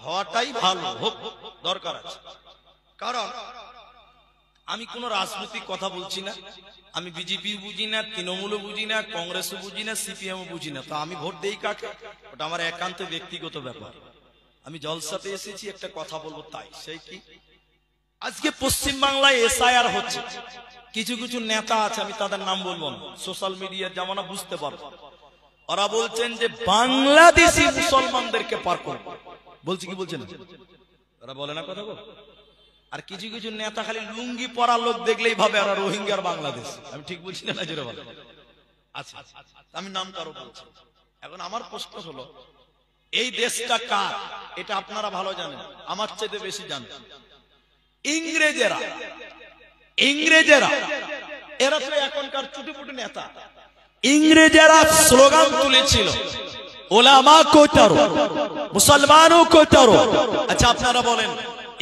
হওয়াটাই ভালো, হোক, দরকার আছে। কারণ আমি কোন রাজনৈতিক কথা বলছি না, আমি বিজেপি বুঝি না, তৃণমূলও বুঝি না, কংগ্রেসও বুঝি না, CPM বুঝি না, তো আমি ভোট দেই কাকে ওটা আমার একান্ত ব্যক্তিগত ব্যাপার। আমি জলসাতে এসেছি, একটা কথা বলবো, তাই সেই কি আজকে পশ্চিম বাংলায় SIR হচ্ছে। কিছু কিছু নেতা আছে, আমি তাদের নাম বলবো না, সোশ্যাল মিডিয়ার জামানা, বুঝতে পারবো। ওরা বলছেন যে বাংলাদেশি মুসলমানদেরকে পার করবো, বলছি কি বলছেন? ওরা বলে না কথা বল। আর কিছু কিছু নেতা খালি লুঙ্গি পরা লোক দেখলেই ভাবে ওরা রোহিঙ্গার বাংলাদেশ। আমি ঠিক বলছি না? জোরে বলে। আচ্ছা, আমি নাম কারো বলছি। এখন আমার প্রশ্ন হলো, এই দেশটা কার এটা আপনারা ভালো জানেন, আমার চাইতে বেশি জানেন। ইংরেজেরা, ইংরেজেরা এরা তো এখনকার চুটিপুটি নেতা। ইংরেজেরা স্লোগান তুলেছিল, ওলামা কো তারো, মুসলমানও কো তারো। আচ্ছা আপনারা বলেন,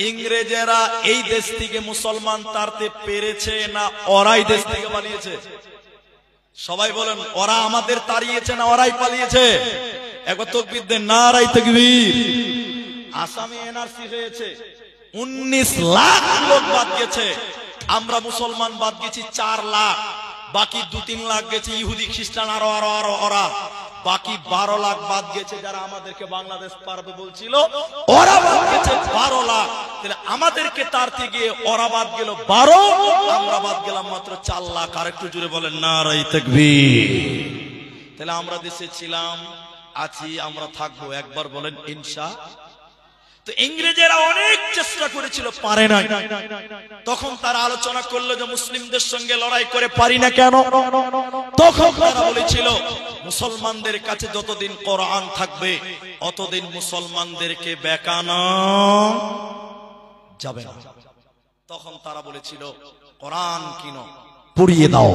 ইংরেজেরা এই দেশ থেকে মুসলমান তাড়তে পেরেছে না ওরাই দেশ থেকে পালিয়েছে? সবাই বলেন, ওরা আমাদের তাড়িয়েছে না ওরাই পালিয়েছে? একবার তাকবীর দেন, নারায়ে তাকবীর। আসামে NRC হয়েছে, 19 লাখ লোক বাদ গেছে, আমরা মুসলমান বাদ গেছি 4 লাখ, বাকি 2-3 লাখ গেছে ইহুদি খ্রিস্টান, আরো আরো আরো ওরা, বাকি 12 লাখ বাদ গেছে যারা আমাদেরকে বাংলাদেশ পারবে বলছিল, ওরা বাদ গেছে 12 লাখ। তাহলে আমাদেরকে তারতে গিয়ে ওরা বাদ গেল 12, আমরা বাদ গেলাম মাত্র 4 লাখ। আর একটু জোরে বলেন নারায়ে তাকবীর। তাহলে আমরা দেশে ছিলাম, আছি, আমরা থাকবো, একবার বলেন ইনশা। তো ইংরেজেরা অনেক চেষ্টা করেছিল, পারে না। তখন তারা আলোচনা করলো যে মুসলিমদের সঙ্গে লড়াই করে পারি না কেন। তখন তারা বলেছিল মুসলমানদের কাছে যতদিন কোরআন থাকবে অতদিন মুসলমানদেরকে বেকানো যাবে না। তখন তারা বলেছিল কোরআন কিনো, পুড়িয়ে দাও,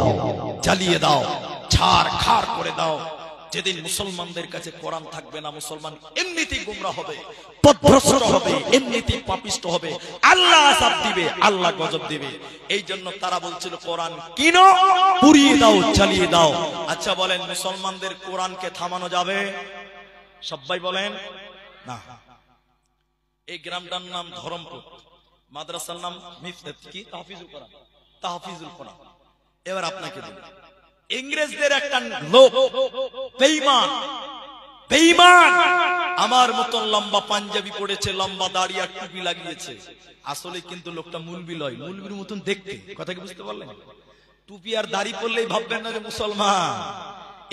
জ্বালিয়ে দাও, ছাড় খাড় করে দাও। যেদিন মুসলমানদের কাছে কোরআন থাকবে না, মুসলমান এমনিতেই গোমরা হবে, পথভ্রষ্ট হবে, এমনিতেই পাপিষ্ট হবে, আল্লাহ আযাব দিবে, আল্লাহ গজব দিবে। এই জন্য তারা বলছিল কোরআন কিনো, পুড়িয়ে দাও, জ্বালিয়ে দাও। আচ্ছা বলেন, মুসলমানদের কোরআনকে থামানো যাবে? সবাই বলেন না। এই গ্রামটার নাম ধরমপুর, মাদ্রাসার নাম কি তাহফিজুল কোরআন, তাহফিজুল কোরআন। এবার আপনাকে বলি, ইংরেজদের একটা লোক বেঈমান, বেঈমান আমার মতন লম্বা পাঞ্জাবি পড়েছে, লম্বা দাড়ি আর টুপি লাগিয়েছে, আসলে কিন্তু লোকটা মুলবি লয়, মুলবির মতন দেখতে। কথা কি বুঝতে পারলেন? টুপি আর দাড়ি পরলেই ভাববেন না যে মুসলমান।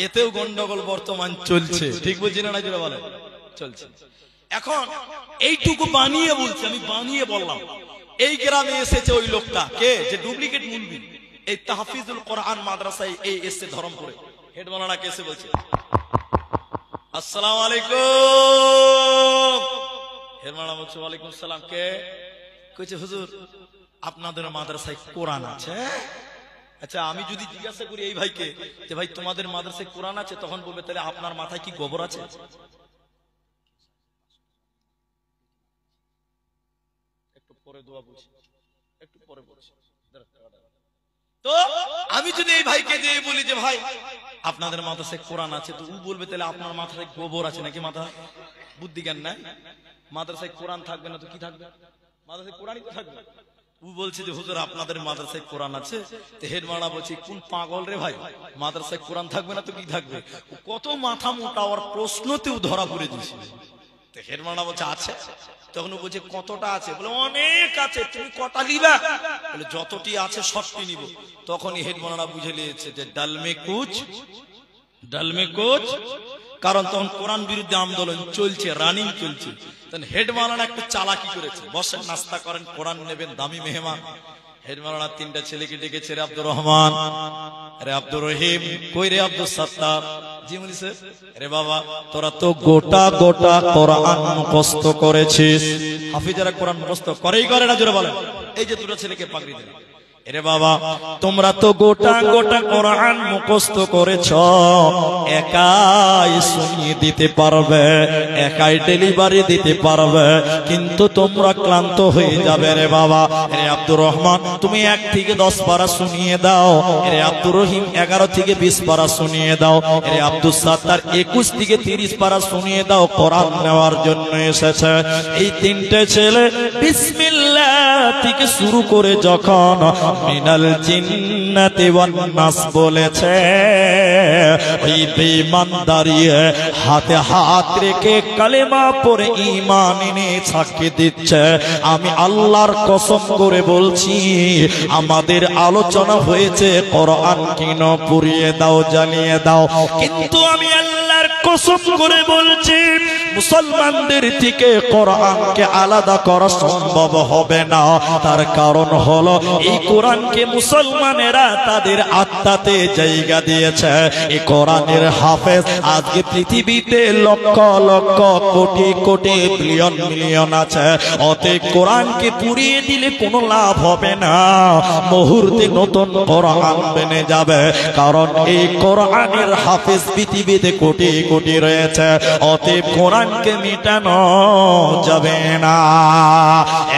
এতেও গন্ডগোল বর্তমান চলছে, ঠিক বুঝছি না? জোরে বলেন, চলছে। এখন এইটুকু বানিয়ে বলছি, আমি বানিয়ে বললাম। এই গ্রামে এসেছে ওই লোকটা, কে? যে ডুপ্লিকেট মুলবি। এই তাহফিজুল কোরআন মাদ্রাসায় এই এসে ধরমপুরে হেড মাওলানা কেসে বলছে আসসালামু আলাইকুম। হেড মাওলানা বলছে ওয়ালাইকুম সালাম। কে? কইছে হুজুর আপনাদের মাদ্রাসায় কোরআন আছে? আচ্ছা, আমি যদি জিজ্ঞাসা করি এই ভাইকে যে ভাই তোমাদের মাদ্রাসায় কোরআন আছে, তখন বলবে তাহলে আপনার মাথায় কি গোবর আছে? একটু পরে দোয়া বলছি, একটু পরে বলছি। তো আমি যদি এই ভাইকে দিয়ে বলি যে ভাই আপনাদের মাদ্রাসায় কোরআন আছে, তো ও বলবে তাহলে আপনার মাথায় গোবর আছে নাকি? মাথা বুদ্ধি জ্ঞান নাই। মাদ্রাসায় কোরআন থাকবে না তো কি থাকবে? মাদ্রাসায় কোরআনই তো থাকবে। ও বলছে যে হুজুর আপনাদের মাদ্রাসায় কোরআন আছে। তো হেড মাওলানা বলছে কোন পাগল রে ভাই, মাদ্রাসায় কোরআন থাকবে না তো কি থাকবে? কত মাথা মোটা, ওর প্রশ্নতেও ধরা পড়ে দিয়েছে। তো হেড মাওলানা বলছে আছে। তখন ও বলছে কতটা আছে? বলে অনেক আছে, তুমি কটা নিবা? বলে যতটি আছে সবটি নিব। তখনই হেড মাওলানা বুঝে নিয়েছে যে ডালমে কুচ, ডালমে কুচ। কারণ তখন কোরআন বিরুদ্ধে আন্দোলন চলছে, রানিং চলছে। তখন হেড মাওলানা একটা চালাকি করেছে, বসেন নাস্তা করেন, কোরআন নেবেন, দামি মেহমান। হেড মাওলানা তিনটা ছেলেকে ডেকেছে, রে আব্দুর রহমান, রে আব্দুর রহিম, কই রে আব্দুল সাত্তার। জি বলিছে, রে বাবা তোরা তো গোটা গোটা কোরআন মুখস্থ করেছিস। হাফিজরা কোরআন মুখস্থ করেই করে না, জোরে বলেন। এই যে দুটো ছেলেকে পাগড়ি দিল, রে বাবা তোমরা তো গোটা গোটা কোরআন মুখস্থ করেছ, একাই শুনিয়ে দিতে পারবে, একাই ডেলিভারি দিতে পারবে, কিন্তু তোমরা ক্লান্ত হয়ে যাবে রে বাবা। রে আব্দুর রহমান তুমি 1 থেকে 10 পারা শুনিয়ে দাও। রে আব্দুর রহিম 11 থেকে 20 পারা শুনিয়ে দাও। রে আব্দুল সাত্তার 21 থেকে 30 পারা শুনিয়ে দাও। কোরআন নেওয়ার জন্য এসেছে। এই তিনটে ছেলে বিসমিল্লাহ থেকে শুরু করে যখন মিনাল জিন্নাতি ওয়ান নাস বলেছে, ওই বেঈমান দাঁড়িয়ে হাতে হাত রেখে কালেমা পড়ে ঈমান এনে সাক্ষী দিচ্ছে, আমি আল্লাহর কসম করে বলছি আমাদের আলোচনা হয়েছে কোরআন কিন, পুড়িয়ে দাও, জ্বালিয়ে দাও, কিন্তু আমি আল্লাহর কসম করে বলছি মুসলমানদের থেকে কোরআনকে আলাদা করা সম্ভব হবে না। তার কারণ হলো এই কোরআনকে মুসলমানেরা তাদের আত্মাতে জায়গা দিয়েছে। এই কোরআনের হাফেজ আজকে পৃথিবীতে লক্ষ লক্ষ কোটি কোটি বিলিয়ন মিলিয়ন আছে। অতএব কোরআনকে পুড়িয়ে দিলে কোনো লাভ হবে না, মুহূর্তে নতুন কোরআন বেনে যাবে। কারণ এই কোরআনের হাফেজ পৃথিবীতে কোটি কোটি রয়েছে। অতএব কোরআনকে মিটানো যাবে না।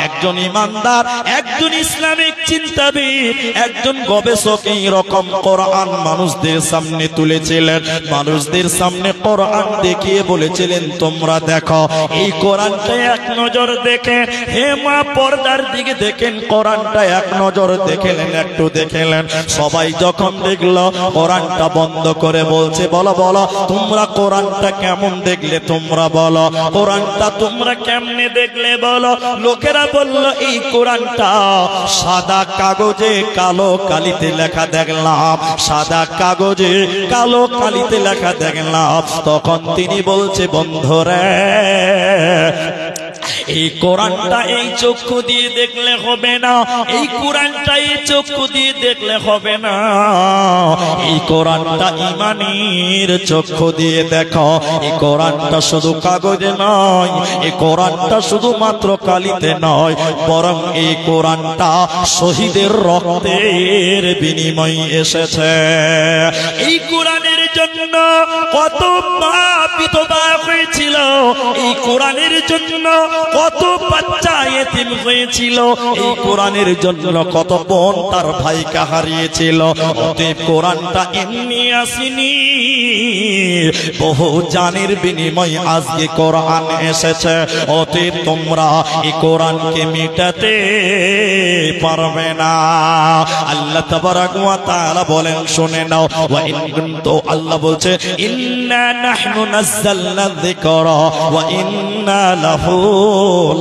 একজন ইমানদার, একজন ইসলামিক চিন্তাবিদ, একজন গবেষক এই রকম কোরআন মানুষদের সামনে তুলেছিলেন। মানুষদের সামনে কোরআন দেখিয়ে বলেছিলেন তোমরা দেখো এই কোরআনটা এক নজর দেখে, হে মা পর্দার দিকে দেখেন, কোরআনটা এক নজর দেখলেন, একটু দেখলেন। সবাই যখন দেখলো কোরআনটা বন্ধ করে বলছে বলো বলো তোমরা কোরআনটা কেমন দেখলে, তোমরা বলো কোরআনটা তোমরা কেমনে দেখলে বলো? লোকেরা বলল এই কোরআনটা সাদা কাগজে কালো কালিতে লেখা দেখলাম, সাদা কাগজে কালো কালিতে লেখা দেখলাম। তখন তিনি বলছে বন্ধুরে এই কোরআনটা এই চক্ষু দিয়ে দেখলে হবে না, এই কোরআনটা এই চক্ষু দিয়ে দেখলে হবে না, এই কোরআনটা ঈমানের চক্ষু দিয়ে দেখো। এই কোরআনটা শুধু কাগজে নয়, এই কোরআনটা শুধুমাত্র কালিতে নয়, বরং এই কোরআনটা শহীদের রক্তের বিনিময়ে এসেছে। এই কোরআনের জন্য কত পাপ বিধবা হয়েছিল, এই কোরআনের জন্য কত বাচ্চা এতিম হয়েছিল, এই কোরআনের জন্য কত বোন তার ভাইকে হারিয়েছিল। অতএব কোরআনটা এমনি আসেনি, বহু জানের বিনিময়ে আজকে কোরআন এসেছে। অতএব তোমরা এই কোরআনকে মিটাতে পারবে না। আল্লাহ তাবারাক ওয়া তাআলা বলেন শুনে নাও, ওয়া ইন কুনতু, আল্লাহ বলছে ইন্না নাহনু নাযালনা যিকরা ওয়া ইন্না লাহু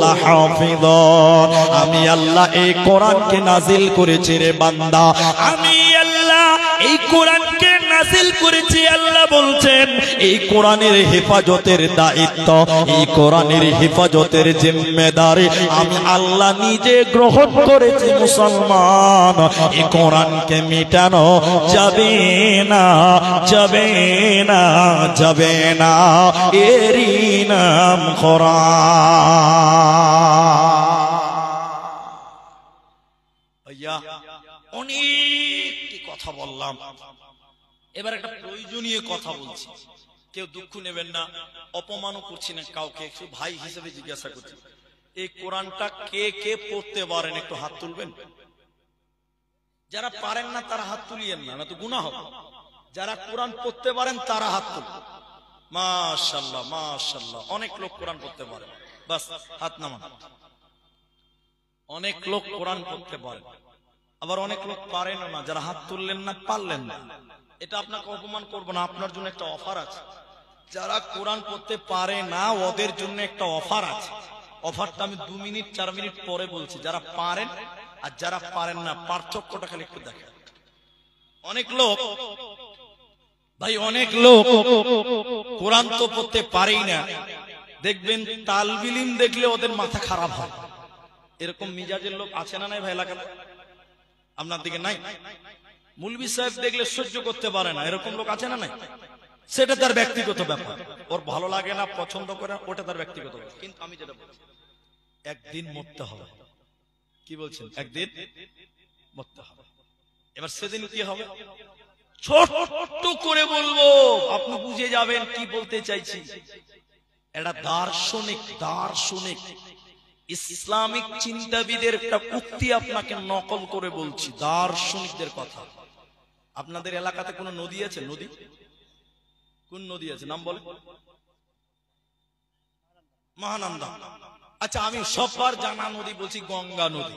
লাহাফিযুন। আমি আল্লাহ এই কোরআনকে নাজিল করেছি রে বান্দা, আমি আল্লাহ এই কোরআনকে নাজিল করেছি। আল্লাহ বলছেন এই কোরআনের হেফাজতের দায়িত্ব, এই কোরআনের হেফাজতের জিম্মেদারি আমি আল্লাহ নিজে গ্রহণ করেছি। মুসলমান, এই কোরআনকে মিটানো যাবে না, যাবে না, যাবে না, এরই নাম অনেকটি কথা বললাম, এবার একটা প্রয়োজনীয় কথা বলছি। কেউ দুঃখ নেবেন না, অপমানও করছি না কাউকে, একটু ভাই হিসেবে জিজ্ঞাসা করছি, এই কোরআনটা কে কে পড়তে পারেন একটু হাত তুলবেন। যারা পারেন না তারা হাত তুলিয়েন না, তো গুনাহ হবে। যারা কোরআন পড়তে পারেন তারা হাত তুলবেন। মাশাআল্লাহ, মাশাআল্লাহ, অনেক লোক কোরআন পড়তে পারে, বাস হাত নামান। অনেক লোক কোরআন পড়তে পারে, আবার অনেক লোক পারেন না। যারা হাত তুললেন না, পারলেন না, এটা আপনাকে অপমান করবো না, আপনার জন্য একটা অফার আছে। যারা কোরআন পড়তে পারে না ওদের জন্য একটা অফার আছে। অফারটা আমি 2 মিনিট 4 মিনিট পরে বলছি। যারা পারেন আর যারা পারেন না পার্থক্যটা খালি একটু দেখেন। অনেক লোক ভাই, অনেক লোক কোরআন তো পড়তে পারেই না, দেখবেন তালবিল ইলম দেখলে ওদের মাথা খারাপ হয়। এরকম মিজাজের লোক আছে না নাই ভাই এলাকাতে? আপনার দিকে নাই? মুলবি সাহেব দেখলে সহ্য করতে পারে না, এরকম লোক আছে না নাই? সেটা তার ব্যক্তিগত ব্যাপার, ওর ভালো লাগে না, পছন্দ করে, ওটা তার ব্যক্তিগত ব্যাপার। কিন্তু আমি যেটা বলছি, একদিন মরতে হবে। কি বলছেন? একদিন মরতে হবে। এবার সেদিন কি হবে ছোট্ট করে বলবো, আপনি বুঝে যাবেন কি বলতে চাইছি। এটা দার্শনিক ইসলামিক চিন্তাবিদের একটা উক্তি আপনাকে নকল করে বলছি, দার্শনিকদের কথা। আপনাদের এলাকাতে কোন নদী আছে? নদী কোন নদী আছে? নাম বলে। মহানন্দা। আচ্ছা, আমি সবার জানা নদী বলছি গঙ্গা নদী।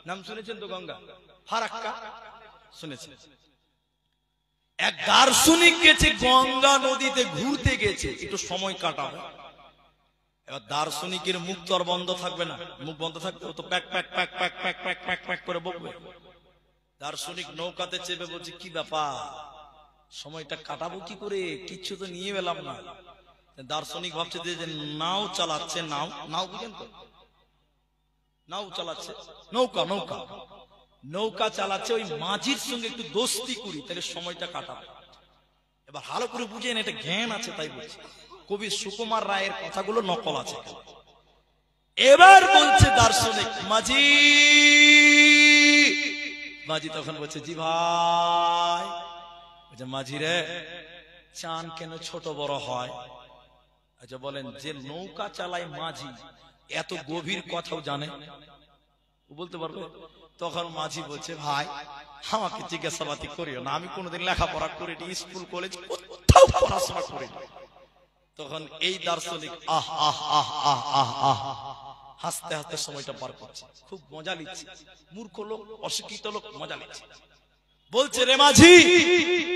নাম শুনেছেন তো? গঙ্গা, ফারাক্কা শুনেছেন? এক দার্শনিক গেছে গঙ্গা নদীতে ঘুরতে গেছে, একটু সময় কাটাবে। এবার দার্শনিকের মুখ তো আর বন্ধ থাকবে না, মুখ বন্ধ থাকবে তো pack pack pack pack pack pack pack pack করে বকবে। দার্শনিক নৌকাতে চেপে বলছে কি ব্যাপার, সময়টা কাটাবো কি করে, কিচ্ছু তো নিয়ে পেলাম না। দার্শনিক ভাবছে যে নাও চালাচ্ছে, নাও বুঝেন তো, নাও চালাচ্ছে, নৌকা চালাচ্ছে, ওই মাঝির সঙ্গে একটু দোস্তি করি তাহলে সময়টা কাটাবো। এবার ভালো করে বুঝেন, এটা জ্ঞান আছে তাই বলছি। কবি সুকুমার রায়ের কথাগুলো নকল আছে। এবার বলছে দার্শনিক, মাঝি তখন বলছে জি ভাই। মাঝি রে, চাঁদ কেন ছোট বড় হয়? আচ্ছা বলেন, যে নৌকা চালায় মাঝি এত গভীর কথাও জানে? ও বলতে পারবে? তখন মাঝি বলছে ভাই আমাকে জিজ্ঞাসাবাদি করিও না, আমি কোনোদিন লেখাপড়া করিনি, স্কুল কলেজ কোথাও পড়াশোনা করিনি। তখন এই দার্শনিক আহ আহ আহ আহ আহ আহ হাসতে হাসতে সময়টা পার করছে, খুব মজা নিচ্ছে। মূর্খ লোক, অশিক্ষিত লোক মজা নিচ্ছে। বলছে রে মাঝি,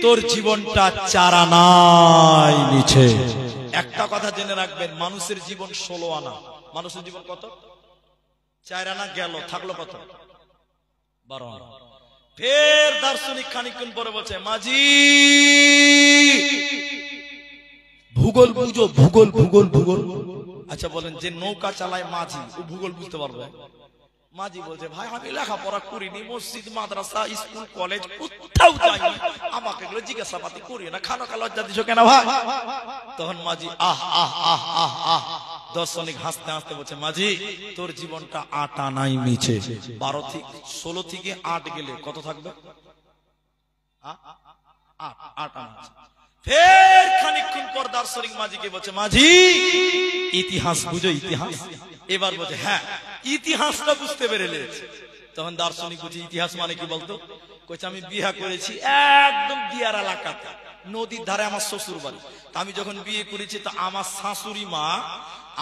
তোর জীবনটা 4 আনায় নিচে, একটা কথা জেনে রাখবেন, মানুষের জীবন 16 আনা। মানুষের জীবন কত? 4 আনা গেল, থাকলো কত? 12 আনা। ফের দার্শনিক খানিকক্ষণ পরে বলছে, মাঝি ভূগোল বুঝো, ভূগোল ভূগোল ভূগোল। আচ্ছা বলেন, যে নৌকা চালায় মাঝি, ও ভূগোল বুঝতে পারবে? মাঝি বলছে, ভাই আমি লেখাপড়া করিনি, মসজিদ মাদ্রাসা স্কুল কলেজ কোথাও যাইনি, আমাকে এগুলো জিজ্ঞাসাবাদি করি না, খানোকা লজ্জা দিছো কেন ভাই? তখন মাঝি আহ আহ আহ আহ আহ। দর্শনিক হাসতে হাসতে বলছে, মাঝি তোর জীবনটা 8 আনাই মিছে। 16 থেকে 8 গেলে কত থাকবে? 8 আনা। ফের খানিকক্ষণ পর দার্শনিক মাঝিকে বলছে, মাঝি ইতিহাস বুঝো, ইতিহাস? এবার বলছে, হ্যাঁ ইতিহাসটা বুঝতে পেরেছে। তখন দার্শনিক বলছে, ইতিহাস মানে কি বলতো? কইছে, আমি বিয়ে করেছি একদম দিয়ার এলাকাতে, নদীর ধারে আমার শ্বশুর বাড়ি। আমি যখন বিয়ে করেছি তো আমার শাশুড়ি মা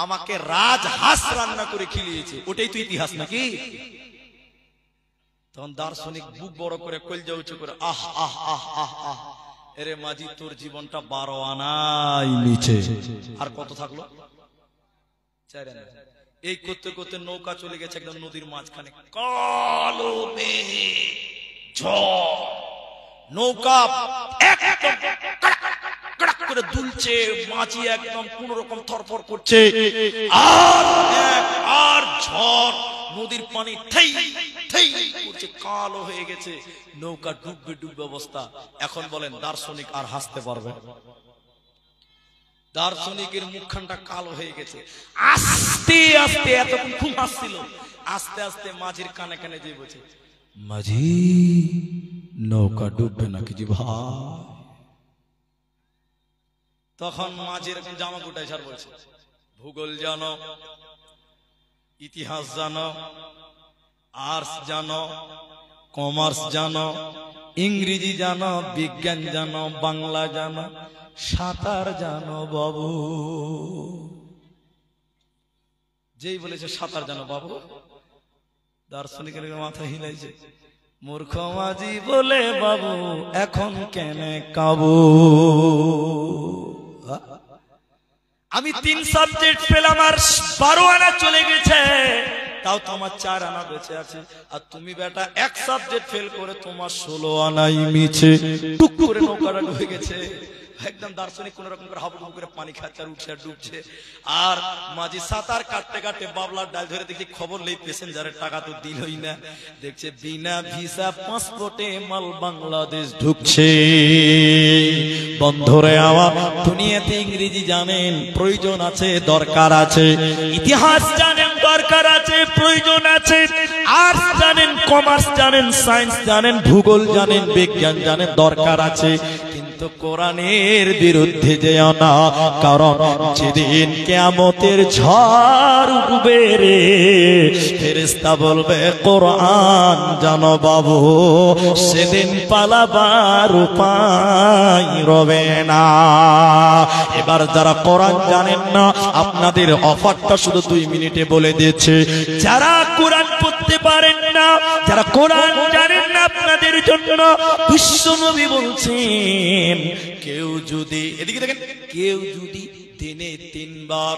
আমাকে রাজহাঁস রান্না করে খিলিয়েছে, ওটাই তো ইতিহাস নাকি? তখন দার্শনিক বুক বড় করে কলজা উঁচু করে আহ আহ আহ আহ আহ। এরে মাঝি তোর জীবনটা 12 আনাই নিচে। আর কত থাকলো? 4 আনা। এই করতে করতে নৌকা চলে গেছে একদম নদীর মাঝখানে, কালো মেঘে ঝড়, নৌকা একদম কড়াক করে দুলছে, মাঝি একদম কোন রকম থরথর করছে, আর ঝড়, নদীর পানি থেই থেই করছে, কালো হয়ে গেছে, নৌকা ডুববে ডুববে অবস্থা। এখন বলেন দার্শনিক আর হাসতে পারবে? দার্শনিকের মুখখানটা কালো হয়ে গেছে। আস্তে আস্তে, এতক্ষণ খুব হাসছিল, আস্তে আস্তে মাঝির কানে কানে যে বলছে, মাঝি নৌকা ডুববে নাকি জি ভাই? তখন মাঝি এরকম জামা গুটাই ছাড় বলছে, ভূগোল জানো, ইতিহাস জানো, আর্টস জানো, কমার্স জানো, ইংরেজি জানো, বিজ্ঞান জানো, বাংলা জানো, সাঁতার জানো বাবু? যেই বলেছে সাঁতার জানো বাবু, দার্শনিকের মাথা হিলাইছে। মূর্খ মাঝি বলে, বাবু এখন কেন কাবু? আমি 3 সাবজেক্ট পেলাম আর 12 আনা চলে গেছে, তাও তোমার 4 আনা বেঁচে আছে। আর তুমি বেটা 1 সাবজেক্ট ফেল করে তোমার 16 আনাই মিছে। টুক করে নৌকাটা ডুবে গেছে। একদম দার্শনিক কোন রকম করে হাবুডুবু করে পানি খাচ্ছে আর উঠছে আর ডুবছে। আর মাঝি সাঁতার কাটতে কাটতে বাবলার ডাল ধরে দেখি খবর নেই, প্যাসেঞ্জারের টাকা তো দিলই না। দেখছে বিনা ভিসা পাসপোর্টে মাল বাংলাদেশ ঢুকছে। বন্ধুরে আমার, দুনিয়াতে ইংরেজি জানেন প্রয়োজন আছে, দরকার আছে, ইতিহাস জানেন দরকার আছে, প্রয়োজন আছে, আর্টস জানেন, কমার্স জানেন, সায়েন্স জানেন, ভূগোল জানেন, বিজ্ঞান জানেন, দরকার আছে। কিন্তু কোরআনের বিরুদ্ধে যেও না, কারণ যেদিন কিয়ামতের ঝড় উঠবে রে, ফেরেশতা বলবে কোরআন জানো বাবু, সেদিন পালাবার উপায় রবে না। এবার যারা কোরআন জানেন না, আপনাদের অফারটা শুধু 2 মিনিটে বলে দিয়েছে। যারা কোরআন পড়তে পারেন না, যারা কোরআন জানেন না, আপনাদের জন্য বিশ্বনবী বলছেন, কেউ যদি, এদিকে দেখেন, কেউ যদি দিনে 3 বার,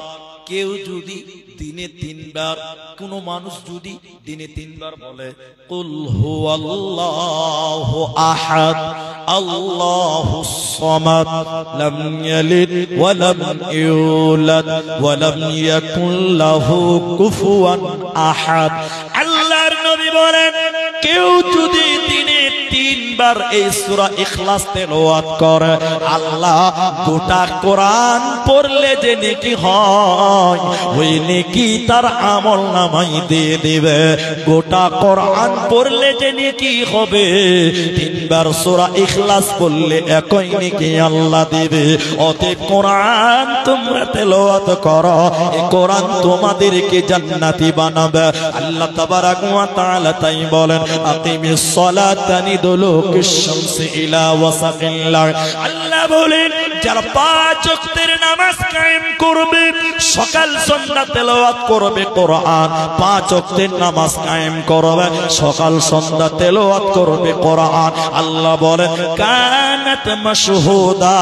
কেউ যদি দিনে 3 বার, কোন মানুষ যদি দিনে 3 বার বলে কুল হুয়াল্লাহু আহাদ আল্লাহুস সামাদ লাম ইয়ালিদ ওয়া লাম ইউলাদ ওয়া লাম ইয়াকুল লাহু কুফুয়ান আহাদ। আল্লাহর নবী বলেন, কেউ যদি দিনে 3 বার এই সূরা ইখলাস তেলাওয়াত করে, আল্লাহ গোটা কোরআন পড়লে যে নেকি হয়, ওই নেকি তার আমলনামায় দিয়ে দিবে। গোটা কোরআন পড়লে যে নেকি হবে, 3 বার সূরা ইখলাস পড়লে একই নেকি আল্লাহ দিবে। অতএব কোরআন তোমরা তেলাওয়াত করো, এই কোরআন তোমাদেরকে জান্নাতি বানাবে। আল্লাহ তাবারাক ওয়া তাআলা তাই বলেন, আকিমিস সালাতা লিদুলুকিশ শামসি ইলা ওয়াসাকিল লাইল। আল্লাহ বলেন, যারা 5 ওয়াক্তের নামাজ কায়েম করবে, সকাল সন্ধ্যা তেলাওয়াত করবে কোরআন, 5 ওয়াক্তের নামাজ কায়েম করবে, সকাল সন্ধ্যা তেলাওয়াত করবে কোরআন, আল্লাহ বলেন কানাত মাশহুদা,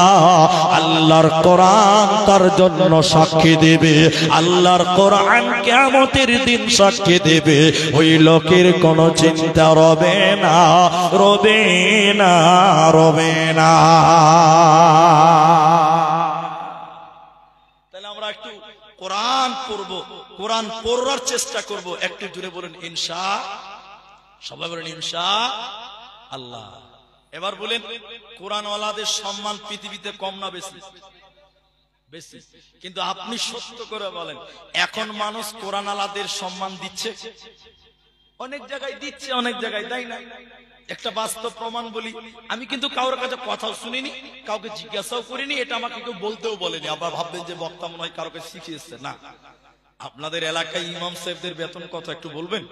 আল্লাহর কোরআন তার জন্য সাক্ষী দেবে, আল্লাহর কোরআন কিয়ামতের দিন সাক্ষী দেবে। ওই লোকের কোনো চিন্তা রবে না, রবে না, রবে না। তাহলে আমরা একটু কোরআন পড়ব, কোরআন পড়ার চেষ্টা করব। একটু জুড়ে বলুন ইনশা, সবাই বলেন ইনশা আল্লাহ। এবার বলেন কোরআন ওয়ালাদের সম্মান পৃথিবীতে কম না বেশি? বেশি। কিন্তু আপনি সত্য করে বলেন, এখন মানুষ কোরআন ওয়ালাদের সম্মান দিচ্ছে? অনেক জায়গায় দিচ্ছে, অনেক জায়গায় দেয় না। একটা বাস্তব প্রমাণ বলি, আমি কিন্তু কারোর কাছে কথাও শুনিনি, কাউকে জিজ্ঞাসাও করিনি, এটা আমাকে কেউ বলতেও বলেনি। আবার ভাববেন যে বক্তা মনে হয় কারোকে শিখিয়ে এসছে, না। আপনাদের এলাকায় ইমাম সাহেবদের বেতন কত একটু বলবেন?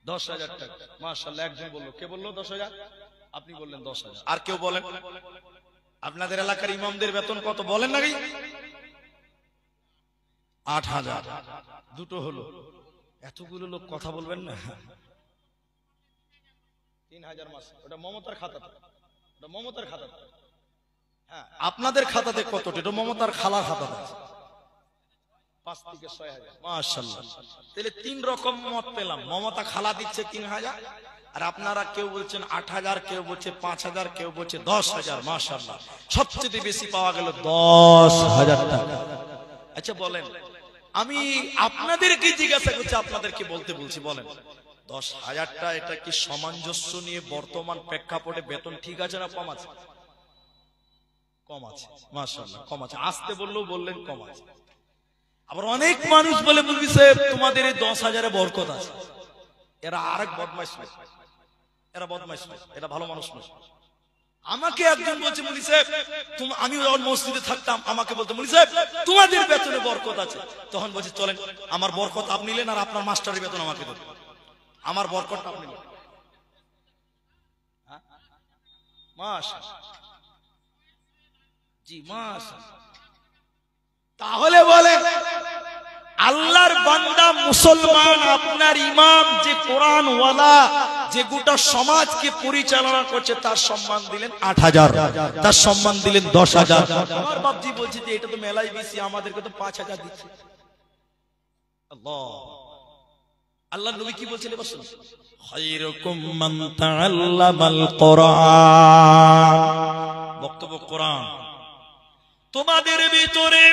10,000 টাকা। মাশাআল্লাহ, একজন বললো। কে বললো 10,000? আপনি বললেন 10,000। আর কেউ বলেন? আপনাদের এলাকার ইমামদের বেতন কত বলেন নাকি? 8,000। দুটো হলো। এতগুলো লোক কথা বলবেন না? 3,000 মাস। ওটা মমতার খাতাতে, ওটা মমতার খাতাতে। হ্যাঁ, আপনাদের খাতাতে কত? এটা মমতার খালার খাতাতে আছে। 5 থেকে 6,000। মাশাআল্লাহ। তাহলে 3 রকম মত পেলাম। মমতা খালা দিচ্ছে 3,000, আর আপনারা কেউ বলছেন 8,000, কেউ বলছে 5,000, কেউ বলছে 10,000। মাশাআল্লাহ, সবচেয়ে বেশি পাওয়া গেল 10,000 টাকা। আচ্ছা বলেন, আমি আপনাদেরকে জিজ্ঞাসা করছি, আপনাদেরকে বলতে বলছি, বলেন 10,000টা এটা কি সামঞ্জস্য নিয়ে বর্তমান প্রেক্ষাপটে বেতন ঠিক আছে না কম আছে? কম আছে। মাশাআল্লাহ, কম আছে। আসতে বললেও বললেন কম আছে। আবার অনেক মানুষ বলে মুফতি সাহেব তোমাদের এই 10,000-এ বরকত আছে। এরা আরেক বদমাইশ নয়, এরা বদমাইশ নয়, এরা ভালো মানুষ নয়। আমাকে একজন বলছে মুফতি সাহেব, আমি যখন মসজিদে থাকতাম আমাকে বলতো মুফতি সাহেব তোমাদের বেতনে বরকত আছে। তখন বলছে চলেন আমার বরকত আপনি নিলেন, আর আপনার মাস্টারের বেতন আমাকে দেন, আমার বরকতটা আপনি নিলেন। মাশাআল্লাহ, জি মাশাআল্লাহ। তাহলে বলে আল্লাহর বান্দা মুসলমান, আপনার ইমাম যে কোরআন ওয়ালা, যে গোটা সমাজকে পরিচালনা করছে, তার সম্মান দিলেন 8,000, তার সম্মান দিলেন 10,000। আমার বাপজি বলছে যে এটা তো মেলাই বেশি, আমাদেরকে তো 5,000 দিচ্ছে। আল্লাহ, আল্লাহর নবী কি বলছিলেন বলুন, খায়রুকুম মান তাআল্লামাল কোরআন। বক্তব্য কোরআন। তোমাদের ভিতরে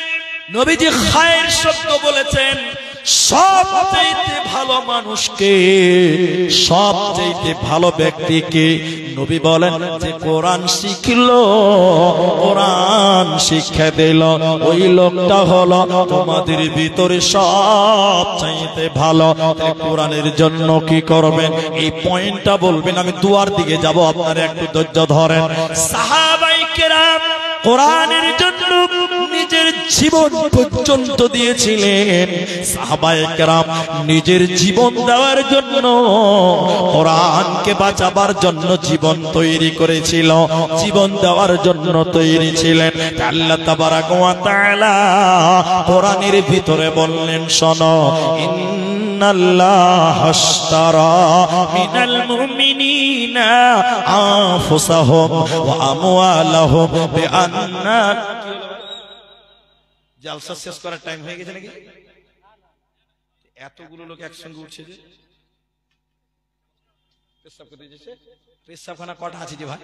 নবীজি খায়ের শব্দ বলেছেন, সবচাইতে ভালো মানুষকে, সবচাইতে ভালো ব্যক্তিকে নবী বলেন যে কোরআন শিখলো, কোরআন শিক্ষা দিল, ওই লোকটা হলো তোমাদের ভিতরে সবচাইতে ভালো। কোরআনের জন্য কি করবেন এই পয়েন্টটা বলবেন, আমি দুয়ার দিকে যাব, আপনারা একটু ধৈর্য ধরেন। সাহাবায়ে কেরাম কোরআনের জন্য নিজের জীবন পর্যন্ত দিয়েছিলেন। সাহাবায়ে কেরাম নিজের জীবন দেওয়ার জন্য, কোরআনকে বাঁচাবার জন্য জীবন তৈরি করেছিল, জীবন দেওয়ার জন্য তৈরি ছিলেন। আল্লাহ তাবারাক ওয়া তাআলা কোরআনের ভিতরে বললেন, শোনো, ইন্নাল্লাহা আশতারা মিনাল মুমিনিনা আনফুসাহুম ওয়া আমওয়ালাহুম বিআন্না। জালসা শেষ করার টাইম হয়ে গেছে নাকি? এতগুলো লোক একসঙ্গে উঠছে যে পেশাব করতে যাচ্ছে। পেশাবখানা কটা আছে যে ভাই?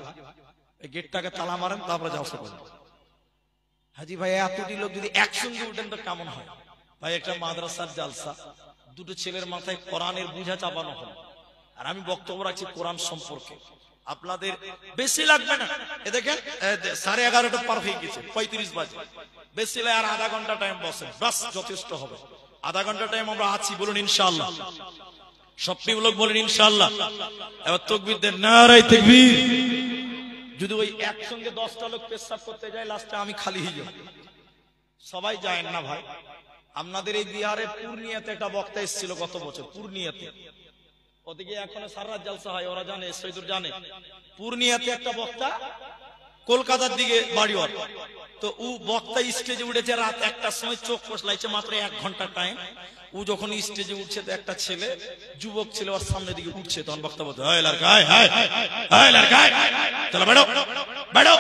এই গেটটাকে তালা মারেন, তারপরে জালসা করেন। হাজি ভাই এতটি লোক যদি একসঙ্গে উঠেন তো কেমন হয় ভাই? একটা মাদ্রাসার জালসা, দুটো ছেলের মাথায় কোরআনের বুঝা চাপানো হলো, আর আমি বক্তব্য রাখছি কোরআন সম্পর্কে। আপনাদের বেশি লাগবে না, এ দেখেন 11:30 পার হয়ে গেছে, 35 বাজে। বেশি লাগে আর আধা ঘন্টা টাইম বসেন, বাস যথেষ্ট হবে। আধা ঘন্টা টাইম আমরা আছি, বলুন ইনশাআল্লাহ। সব লোক বলেন ইনশাআল্লাহ। এবার তাকবীর দেন, নারে তাকবীর। যদি ওই একসঙ্গে 10টা লোক পেশাব করতে যায়, লাস্টে আমি খালি হয়ে যাব। সবাই যায় না ভাই। আপনাদের এই বিহারে পূর্ণিয়াতে একটা বক্তা এসেছিল গত বছর, পূর্ণিয়াতে। ওদিকে এখনো সারা রাত জালসা হয়, ওরা জানে, সৈদুর জানে। পূর্ণিয়াতে একটা বক্তা কলকাতার দিকে বাড়ি ওর। তো ও বক্তা স্টেজে উঠেছে রাত 1টার সময়, চোখ কষলাইছে, মাত্র 1 ঘন্টা টাইম। ও যখন স্টেজে উঠছে তো একটা ছেলে, যুবক ছেলে ওর সামনের দিকে উঠছে, তখন বক্তা বলছে, এই লড়কা এই লড়কা চলো বেড়ো বেড়ো।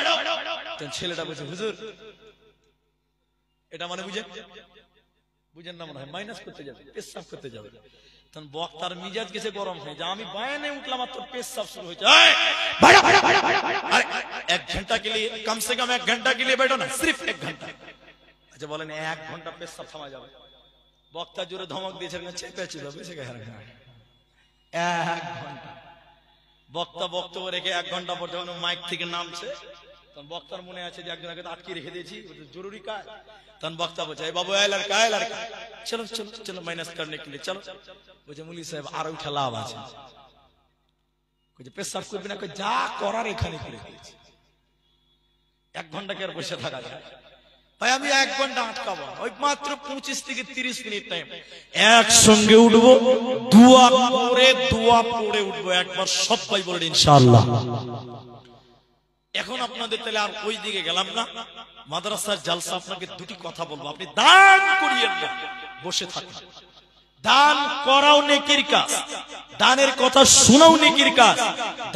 তখন ছেলেটা বলছে, হুজুর এটা মানে বুঝেন না মনে হয়, মাইনাস করতে যাবে, পেশাব করতে যাবে। তখন বক্তার মিজাজ গেছে গরম হয়ে যায়, আমি বায়ানে উঠলাম আর তোর পেশাব শুরু হয়েছে। 1 घंटा के लिए, कम से कम 1 घंटा के लिए बैठो ना, सिर्फ 1 घंटा। अच्छा बोले 1 घंटा पेशा थमा जाবে। বক্তা জোরে ধমক দিয়েছে, চেপে ছিল বেশি গায়ে 1 ঘন্টা। বক্তা বক্তব্য রেখে 1 ঘন্টা পর যখন মাইক থেকে নামছে, তখন বক্তার মনে আছে যে একজনকে আটকে রেখে দিয়েছি, জরুরি কাজ। তখন বক্তা বলছে, বাবু এ লড়কা চলো চলো চলো মাইনাস करने के लिए চলো। বলছে, মুলি সাহেব আর উঠা লাভ আছে। কইছে পেশাব করবি না? কই যা করার এখানে করে দিয়েছি। 1 ঘন্টা কে আর বসে থাকা যায়? ভাই আমি 1 ঘন্টা আটকাবো, ওই মাত্র 25 থেকে 30 মিনিট টাইম। একসঙ্গে উঠবো, দোয়া পড়ে উঠবো একবার, সবাই বলেন ইনশাআল্লাহ। এখন আপনাদের তাহলে আর ওই দিকে গেলাম না, মাদ্রাসার জালসা। আপনাকে দুটি কথা বলবো, আপনি দান করিয়েন না, বসে থাকুন। দান করাও নেকির কাজ, দানের কথা শোনাও নেকির কাজ,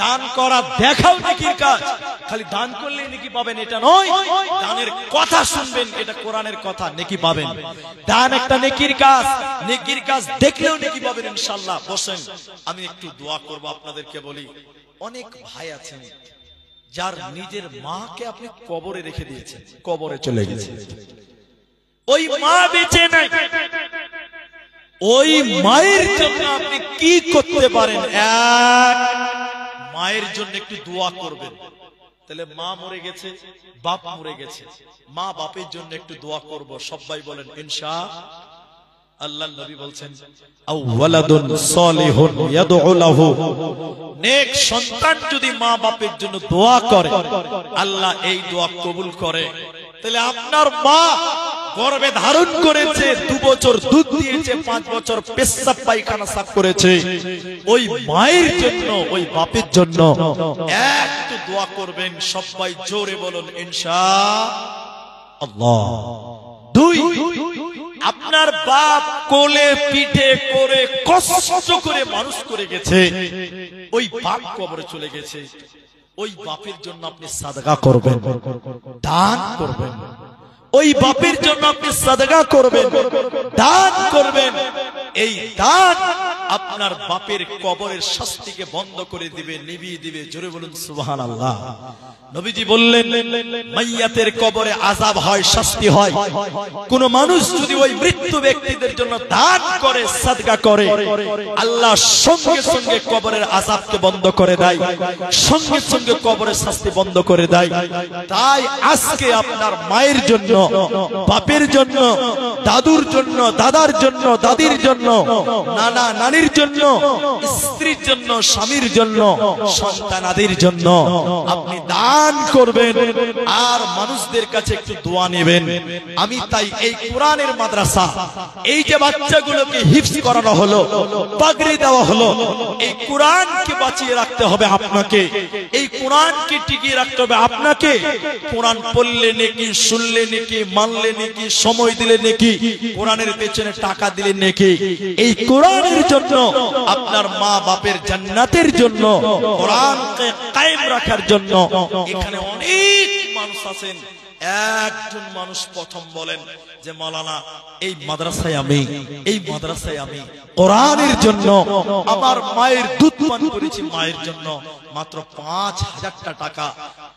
দান করা দেখাও নেকির কাজ। খালি দান করলে নেকি পাবেন এটা নয়, দানের কথা শুনবেন, এটা কোরআনের কথা, নেকি পাবেন। দান একটা নেকির কাজ, নেকির কাজ দেখলেও নেকি পাবেন ইনশাআল্লাহ। বসেন, আমি একটু দোয়া করব। আপনাদেরকে বলি, অনেক ভাই আছেন যার নিজের মাকে আপনি কবরে রেখে দিয়েছেন, কবরে চলে গেছে, ওই মা বেঁচে নাই। ওই মায়ের জন্য আপনি কি করতে পারেন? মায়ের জন্য একটু দোয়া করবেন। তাহলে মা মরে গেছে, বাপ মরে গেছে, মা বাপের জন্য একটু দোয়া করব। সবাই বলেন ইনশাআল্লাহ। আল্লাহর নবী বলছেন, আওয়ালাদুন সালিহুন ইয়াদউ লাহু, নেক সন্তান যদি মা বাপের জন্য দোয়া করে, আল্লাহ এই দোয়া কবুল করে। তাহলে আপনার মা গর্ভে ধারণ করেছে, 2 বছর দুধ দিয়েছে, 5 বছর পেশাব পায়খানা সাফ করেছে, ওই মায়ের জন্য, ওই বাপের জন্য একটু দোয়া করবেন। সবাই জোরে বলুন ইনশাআল্লাহ। 2, আপনার বাপ কোলে পিঠে করে কষ্ট করে মানুষ করে গেছে, ওই বাপ কবরে চলে গেছে, ওই বাপের জন্য আপনি সাদকা করবেন, দান করবেন। ওই বাপের জন্য আপনি সাদকা করবেন, দান করবেন। এই দান আপনার বাপের কবরের শাস্তিকে বন্ধ করে দিবে, নিভিয়ে দিবে। জোরে বলুন সুবহানাল্লাহ। নবীজি বললেন, মাইয়াতের কবরে আযাব হয়, শাস্তি হয়। কোন মানুষ যদি ওই মৃত্যু ব্যক্তিদের জন্য দান করে, সাদকা করে, আল্লাহ সঙ্গে সঙ্গে কবরের আযাবকে বন্ধ করে দেয়, সঙ্গে সঙ্গে কবরের শাস্তি বন্ধ করে দেয়। তাই আজকে আপনার মায়ের জন্য, বাপের জন্য, দাদুর জন্য, দাদার জন্য, দাদির জন্য, নানা নানির জন্য, স্ত্রীর জন্য, স্বামীর জন্য, সন্তানাদির জন্য আপনি দান করবেন আর মানুষদের কাছে একটু দোয়া নেবেন। আমি তাই এই কোরআনের মাদ্রাসা, এই যে বাচ্চাগুলোকে হিফজ করানো হলো, পাগড়ি দেওয়া হলো, এই কোরআনকে বাঁচিয়ে রাখতে হবে আপনাকে, এই কোরআনকে টিকিয়ে রাখতে হবে আপনাকে। কোরআন পড়লে নেকি, শুনলে নেকি, মানলে নেকি, সময় দিলে নেকি, কোরআনের পেছনে টাকা দিলে নেকি। এই কোরআনের জন্য, আপনার মা বাপের জান্নাতের জন্য, কোরআনকে কায়েম রাখার জন্য এখানে অনেক মানুষ আছেন। একজন মানুষ প্রথম বলেন যে মাওলানা এই মাদ্রাসায় আমি, এই মাদ্রাসায় আমি কোরআনের জন্য আমার মায়ের দুধ পান করেছি, মায়ের জন্য মাত্র 5,000 টাকা,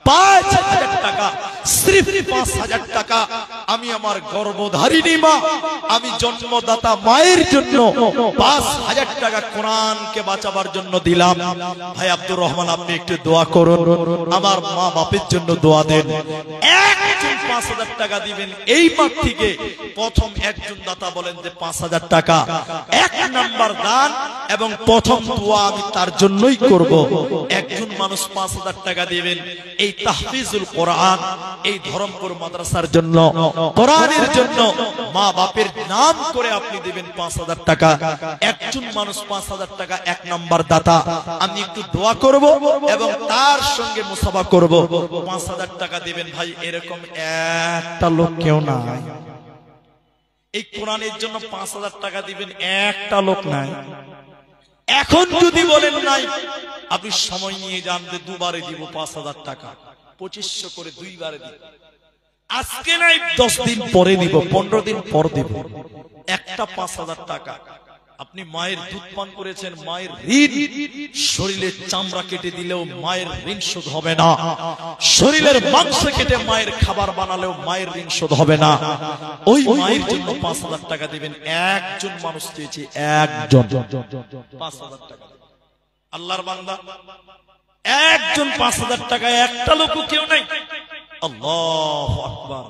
5,000 টাকা, সির্ফ 5,000 টাকা আমি আমার গর্ভধারিণী মা, আমি জন্মদাতা মায়ের জন্য 5,000 টাকা কোরআনকে বাঁচাবার জন্য দিলাম। ভাই আব্দুর রহমান, আপনি একটু দোয়া করুন, আমার মা বাপের জন্য দোয়া দেন। একজন 5,000 টাকা দিবেন এই মাঠ থেকে। প্রথম একজন দাতা বলেন যে 5,000 টাকা 1 নাম্বার দান, এবং প্রথম দোয়া আমি তার জন্যই করব। একজন মানুষ 5,000 টাকা দিবেন এই তাহফিজুল কোরআন, এই ধরমপুর মাদ্রাসার জন্য, কোরআনের জন্য। মা বাপের নাম করে আপনি দিবেন 5,000 টাকা। একজন মানুষ 5,000 টাকা 1 নাম্বার দাতা। আমি একটু দোয়া করব এবং তার সঙ্গে মুসাফা করব। 5,000 টাকা দিবেন ভাই, এরকম একটা লোক কেউ নাই। এই কোরআনের জন্য 5,000 টাকা দিবেন একটা লোক নাই। এখন যদি বলেন নাই, আপনি সময় নিয়ে যান যে দুবারে দিব 5,000 টাকা, 2500 করে দুইবারে দিব। আজকে নাই 10 দিন পরে দিব, 15 দিন পর দিব। একটা 5,000 টাকা। আপনি মায়ের দুধ পান করেছেন, মায়ের ঋণ, শরীরের চামড়া কেটে দিলেও মায়ের ঋণ শোধ হবে না। শরীরের মাংস কেটে মায়ের খাবার বানালেও মায়ের ঋণ শোধ হবে না। ওই মায়ের জন্য 5,000 টাকা দিবেন। একজন মানুষ চেয়েছে, একজন 5,000 টাকা। আল্লাহর বান্দা একজন 5,000 টাকা, একটা লোক কেউ নাই। আল্লাহু আকবার।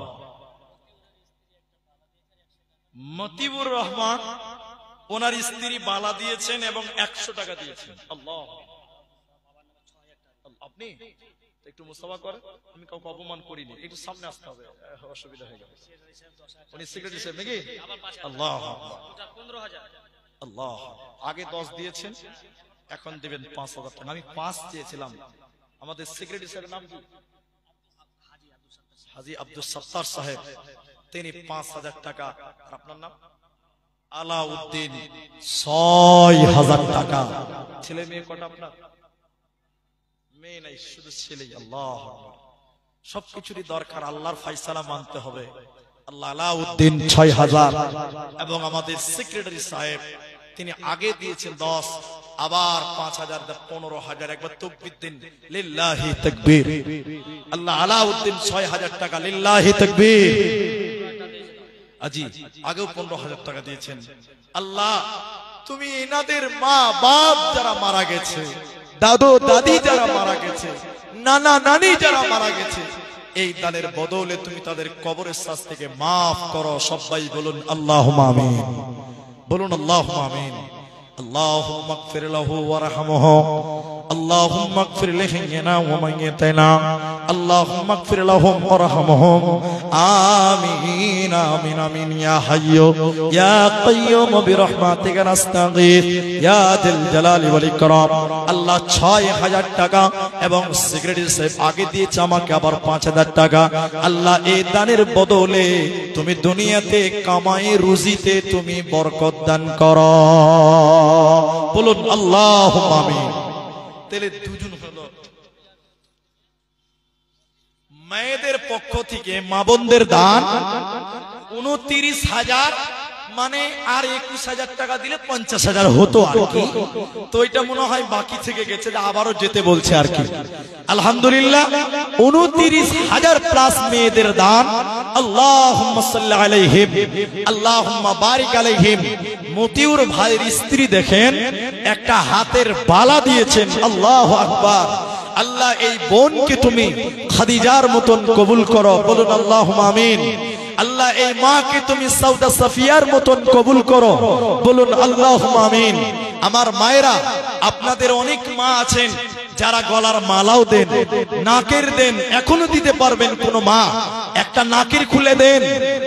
মতিবুর রহমান ওনার স্ত্রী বালা দিয়েছেন এবং 100 টাকা দিয়েছেন। আল্লাহ, আপনি একটু মুসাফা করেন, আমি কাউকে অপমান করিনি, একটু সামনে আসতে হবে, অসুবিধা হয়ে গেল। উনি সেক্রেটারি সাহেব নাকি? আল্লাহ আল্লাহ। আগে 10 দিয়েছেন, এখন দেবেন 5,000 টাকা। আমি 5 চেয়েছিলাম। আমাদের সেক্রেটারি সাহেবের নাম কি? হাজী আব্দুল সত্তার সাহেব। তিনি 5,000 টাকা। আর আপনার নাম? আলাউদ্দিন 6,000 টাকা। ছেলে মেয়ে কটা আপনার? মেয়ে নাই, শুধু ছেলে। আল্লাহ, সবকিছুরই দরকার আল্লাহর ফয়সালা মানতে হবে। আল্লাহ আলাউদ্দিন 6,000। এবং আমাদের সেক্রেটারি সাহেব তিনি আগে দিয়েছেন 10, আবার 5,000, 15,000। একবার তাকবীর দিন, লিল্লাহি তাকবীর। আল্লাহ আলাউদ্দিন 6,000 টাকা, লিল্লাহি তাকবীর। আজি আগেও 15,000 টাকা দিয়েছেন। আল্লাহ, তুমি এনাদের মা বাপ যারা মারা গেছে, দাদু দাদি যারা মারা গেছে, নানা নানি যারা মারা গেছে, এই দানের বদলে তুমি তাদের কবরের শাস্তি থেকে মাফ করো। সবাই বলুন আল্লাহুম্মা আমিন। বলুন আল্লাহুম্মা আমিন। আল্লাহুম্মা ইগফির লাহু ওয়ারহামহু। আল্লাহুম্মা ইগফির লিহিনা ওয়া মাইয়িতিনা। আল্লাহুম্মা ইগফির লাহুম ওয়ারহামহুম। আমিন আমিন আমিন। ইয়া হাইয়্যু ইয়া কাইয়্যুম বিরহমাতিকা নাস্তাগীথ ইয়া যিল জালালি ওয়াল ইকরাম। আল্লাহ 6,000 টাকা এবং সেক্রেটারি সাহেব আগে দিয়েছে আমাকে আবার 5,000 টাকা। আল্লাহ এই দানের বদলে তুমি দুনিয়াতে কামাই রুজিতে তুমি বরকত দান করো। বলুন আল্লাহুম্মা আমিন। তাহলে দুজন হলো। মায়েদের পক্ষ থেকে মা বোনদের দান 29,000, মানে আর 21,000 টাকা দিলে 50,000 হতো আর কি। তো এটা মনে হয় বাকি থেকে গেছে, আবারও যেতে বলছে আর কি। আলহামদুলিল্লাহ 29,000 প্লাস মেয়েদের দান। আল্লাহুম্মা সাল্লি আলাইহিম, আল্লাহুম্মা বারিক আলাইহিম। মতিউর ভাইয়ের স্ত্রী দেখেন একটা হাতের বালা দিয়েছেন। আল্লাহু আকবার। আল্লাহ এই বোনকে তুমি খাদিজার মতন কবুল করো। বলুন আল্লাহুম্মা আমিন। আল্লাহ এই মাকে তুমি সাউদা সাফিয়ার মতন কবুল করো। বলুন আল্লাহুম্মা আমিন। আমার মায়েরা, আপনাদের অনেক মা আছেন যারা গলার মালাও দেন, নাকের দেন, এখনো দিতে পারবেন। কোন মা একটা নাকের খুলে দেন,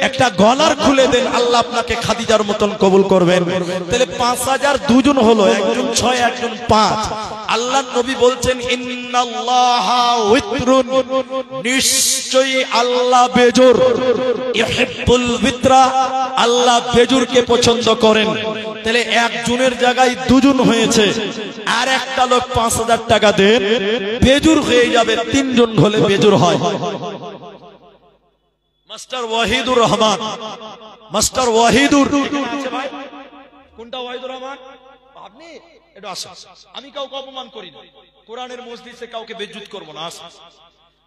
একটা গলার খুলে দেন, আল্লাহ আপনাকে খাদিজার মতন কবুল করবেন। তাহলে 5,000 দুজন হলো, একজন 6, একজন 5। আল্লাহ নবী বলছেন ইন্নাল্লাহা উইত্রুন, নিশ্চয়ই আল্লাহ বেজোর। ইহিব্বুল বিত্রা, আল্লাহ বেজুরকে পছন্দ করেন। তাহলে একজনের জায়গায় দুজন হয়েছে, আর একটা লোক 5,000 টাকা দেন, বেজুর হয়ে যাবে। 3 জন হলে বেজুর হয়। মাস্টার ওয়াহিদুর রহমান, মাস্টার ওয়াহিদুর, কোনটা ওয়াহিদুর রহমান? আপনি এটা আসেন। আমি কাউকে অপমান করি না, কোরআনের মজলিসে কাউকে বেজ্জত করব না। আসেন।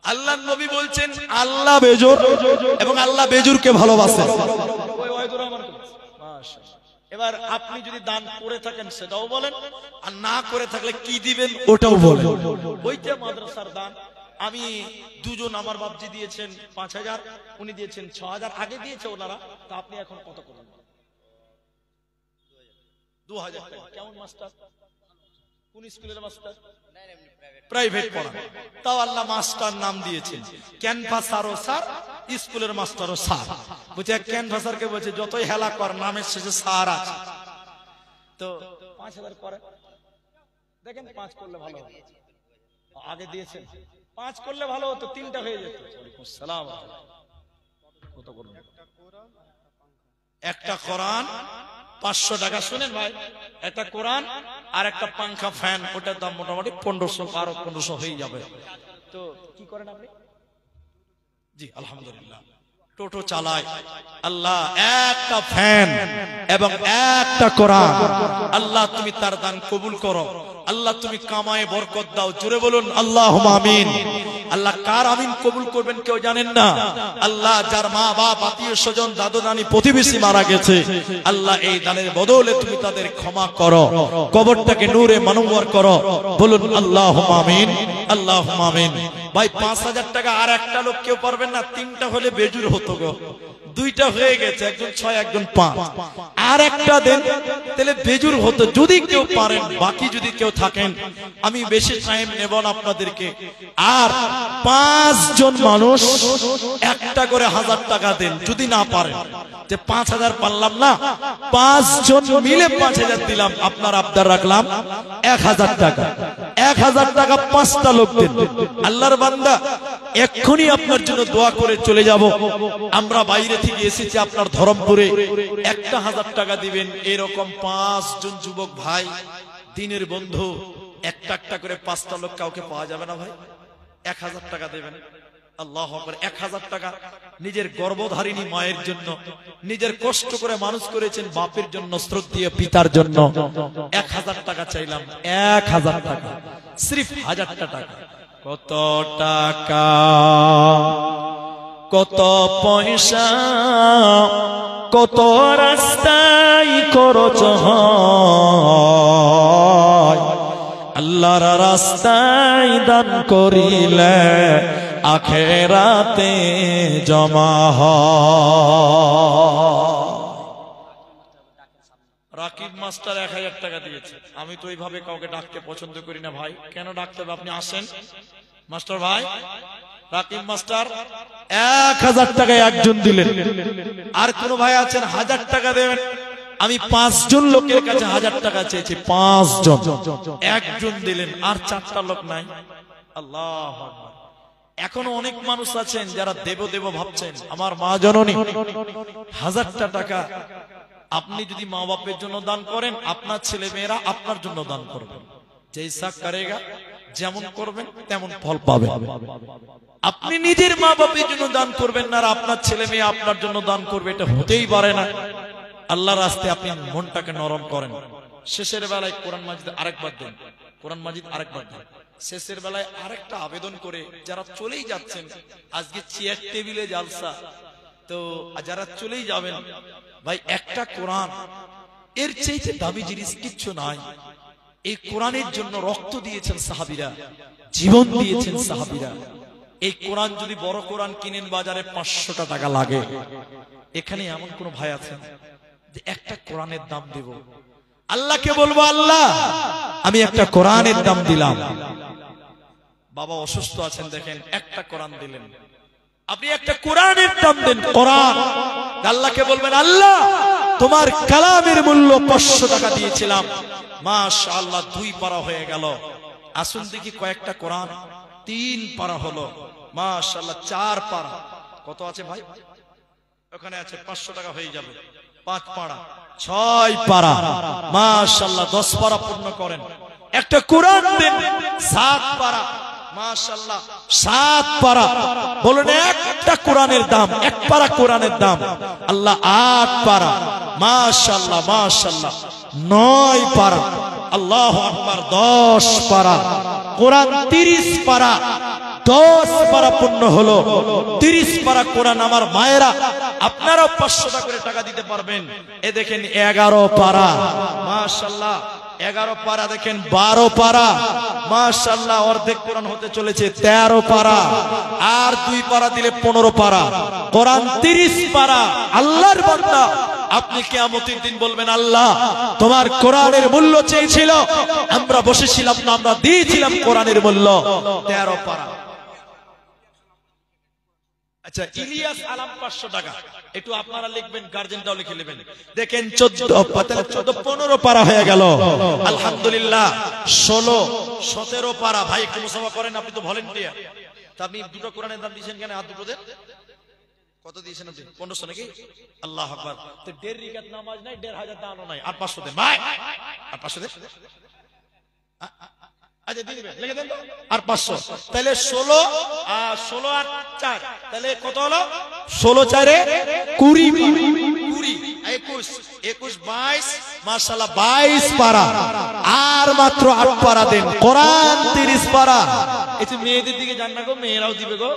আল্লাহ নবী বলছেন আল্লাহ বেজুর এবং আল্লাহ বেজুরকে ভালোবাসেন। ওই ওয়াহিদুর রহমান, মাশাআল্লাহ। এবার আপনি যদি দান করে থাকেন সেটাও বলেন, আর না করে থাকলে কি দিবেন ওটাও বলেন। ওইটা মাদ্রাসার দান, আমি দুজন, আমার বাপজি দিয়েছেন 5,000, উনি দিয়েছেন 6,000, আগে দিয়েছে ওনারা, তা আপনি এখন কত করবেন? 2,000 টাকা। কেমন মাস্টার? কোন স্কুলের মাস্টার? প্রাইভেট পড়া। তাও আল্লাহ মাস্টার নাম দিয়েছেন, ক্যানভাসারও স্যার, স্কুলের মাস্টারও স্যার। বুঝে ক্যানভাসারকে বলছে যতই হেলা কর, নামের শেষে স্যার আছে। তো 5,000 করে দেখেন, 5 করলে ভালো হতো। আগে দিয়েছেন 5 করলে ভালো হতো, 3টা হয়ে যেত। সালাম। কত করবেন? একটা কোরআন 500 টাকা। শুনেন ভাই, একটা কোরআন আর একটা পাঙ্খা ফ্যান, ওটার দাম মোটামুটি 1500, আরো 1500 হয়ে যাবে। তো কি করেন আপনি? জি আলহামদুলিল্লাহ, টোটো চালায়। আল্লাহ একটা ফ্যান এবং একটা কোরআন, আল্লাহ তুমি তার দান কবুল করো। আল্লাহ তুমি কামায়ে বরকত দাও। জোরে বলুন আল্লাহুম্মা আমিন। আল্লাহ কার আমিন কবুল করবেন কেউ জানেন না। আল্লাহ যার মা বাপ, আত্মীয় স্বজন, দাদু নানি, প্রতিবেশী মারা গেছে, আল্লাহ এই দানের বদলে তুমি তাদের ক্ষমা করো, কবরটাকে নূরে মানওয়ার করো। বলুন আল্লাহুম্মা আমিন, আল্লাহুম্মা আমিন। ভাই 5,000 টাকা আর একটা লোক কেউ পারবেন না? 3টা হলে বেজুর হতো গো। 2টা হয়ে গেছে, একজন 6, একজন 5, আর একটা দেন, তাহলে বেজুর হতো। যদি কেউ পারেন, বাকি যদি কেউ থাকেন, আমি বেশি টাইম নেব না আপনাদেরকে। আর 5 জন মানুষ একটা করে 1,000 টাকা দেন। যদি না পারেন, যে 5,000 পারলাম না, 5 জন মিলে 5,000 দিলাম, আপনার আবদার রাখলাম 1,000 টাকা। 1,000 টাকা 5টা লোক দেন। আল্লাহর বান্দা, এক্ষুনি আপনার জন্য দোয়া করে চলে যাব। আমরা বাইরে থেকে এসেছি আপনার ধরমপুরে, একটা 1,000 টাকা দিবেন। এরকম 5 জন যুবক ভাই, দিনের বন্ধু, একটা একটা করে 5টা লোক কাউকে পাওয়া যাবে না ভাই? 1,000 টাকা দেবেন। আল্লাহু আকবার। 1,000 টাকা নিজের গর্ভধারিণী মায়ের জন্য, নিজের কষ্ট করে মানুষ করেছেন বাপের জন্য, শ্রদ্ধেয় পিতার জন্য 1,000 টাকা চাইলাম। 1,000 টাকা, সির্ফ 1000টা টাকা। কত টাকা, কত পয়সা, কত রাস্তায় খরচ হয়, আল্লাহর রাস্তায় দান করিলে আখেরাতে জমা হয়। রাকিব মাস্টার 1,000 টাকা দিয়েছে। আমি তো এইভাবে কাউকে ডাকতে পছন্দ করি না ভাই। কেন ডাকতে হবে? আপনি আসেন মাস্টার ভাই। রাকিব মাস্টার 1,000 টাকায় একজন দিলেন। আর কোন ভাই আছেন 1,000 টাকা দেবেন? আমি 5 জন লোকের কাছে 1,000 টাকা চেয়েছি, 5 জন, একজন দিলেন। আর 4টা লোক নাই। আল্লাহু আকবার। এখনো অনেক মানুষ আছেন যারা দেব দেব ভাবছেন। আমার মা জননী 1,000টা টাকা আপনি যদি মা বাপের জন্য দান করেন, আপনার ছেলে মেয়েরা আপনার জন্য দান করবেন। জৈসা করেগা, যেমন করবেন তেমন ফল পাবেন। আপনি নিজের মা বাপের জন্য দান করবেন না, আর আপনার ছেলে মেয়ে আপনার জন্য দান করবে, এটা হতেই পারে না। আল্লাহর রাস্তায় আপনি মনটাকে নরম করেন। শেষের বেলায় কোরআন মাজিদ আরেকবার দেন, কোরআন মাজিদ আরেকবার দেন। শেষের বেলায় আরেকটা আবেদন করে, যারা চলেই যাচ্ছেন, আজকে চেয়ার টেবিলে জালসা, তো যারা চলেই যাবেন ভাই, একটা কোরআন, এর চাইতে দামি জিনিস কিচ্ছু নাই। এই কোরআনের জন্য রক্ত দিয়েছেন সাহাবীরা, জীবন দিয়েছেন সাহাবীরা। এই কোরআন যদি বড় কোরআন কিনেন বাজারে 500টা টাকা লাগে। এখানে এমন কোন ভাই আছেন যে একটা কোরআনের দাম দেব? আল্লাহকে বলবো, আল্লাহ আমি একটা কোরআনের দাম দিলাম। বাবা অসুস্থ আছেন, দেখেন একটা কোরআন দিলেন, আপনি একটা কোরআনের দাম দেন। কোরআন আল্লাহকে বলবেন, আল্লাহ তোমার কালামের মূল্য 500 টাকা দিয়েছিলাম, মাশাআল্লাহ 2 পারা হয়ে গেল। আসুন দেখি কয়েকটা কোরআন, 3 পারা হলো, মাশাআল্লাহ 4 পারা। কত আছে ভাই? ওখানে আছে 500 টাকা হয়ে যাবে। 5 পারা, 6 পারা, মাশাআল্লাহ 10 পারা পূর্ণ করেন। একটা কোরআন দেন 7 পারা, মাশাআল্লাহ 7 পারা। বলুন একটা কোরআনের দাম, 1 পারা কোরআনের দাম আল্লাহ 8 পারা, মাশাআল্লাহ মাশাআল্লাহ 9 পারা, আল্লাহু আকবার 10 পারা। কোরআন 30 পারা, 10 পারা পূর্ণ হলো। 30 পারা কোরআন। আমার মায়েরা, আপনারাও 500 টাকা করে টাকা দিতে পারবেন। এ দেখেন 11 পারা, মাশাআল্লাহ 11 পারা দেখেন 12 পারা, মাশাআল্লাহ অর্ধেক কোরআন হতে চলেছে 13 পারা, আর 2 পারা দিলে 15 পারা, কোরআন 30 পারা। আল্লাহর বান্দা, আপনি কিয়ামতের দিন বলবেন, আল্লাহ তোমার কোরআনের মূল্য চেয়েছিল, আমরা বসেছিলাম না, আমরা দিয়েছিলাম কোরআনের মূল্য 13 পারা। আচ্ছা, ইলিয়াস আলাম 500 টাকা, একটু আপনারা লিখবেন, গার্জেনটাও লিখে নেবেন। দেখেন 14 15 পারা হয়ে গেল, আলহামদুলিল্লাহ। 16 17 পারা। ভাই একটু মুসাফা করেন, আপনি তো ভলেন্টিয়ার, তা আপনি দুটো কোরআনের দাম দিয়েছেন কেন? হাত দুটো দেন। কত দিয়েছেন আপনি? 1500 নাকি? আল্লাহু আকবার। তো 1.5 রাকাত নামাজ নাই, 1500 দানও নাই, আর 500 দেন ভাই, আর 500 দেন। আচ্ছা দিয়ে দিবেন, লিখে দেন তো, আর 500। তাহলে 16 আর 4 তাহলে কত হলো? 16 4 20 21 22, মাশাআল্লাহ 22 পারা, আর মাত্র 8 পারা দেন, কোরআন 30 পারা। এই যে মেয়েদের দিকে যান না গো, মেয়েরাও দিবে গো,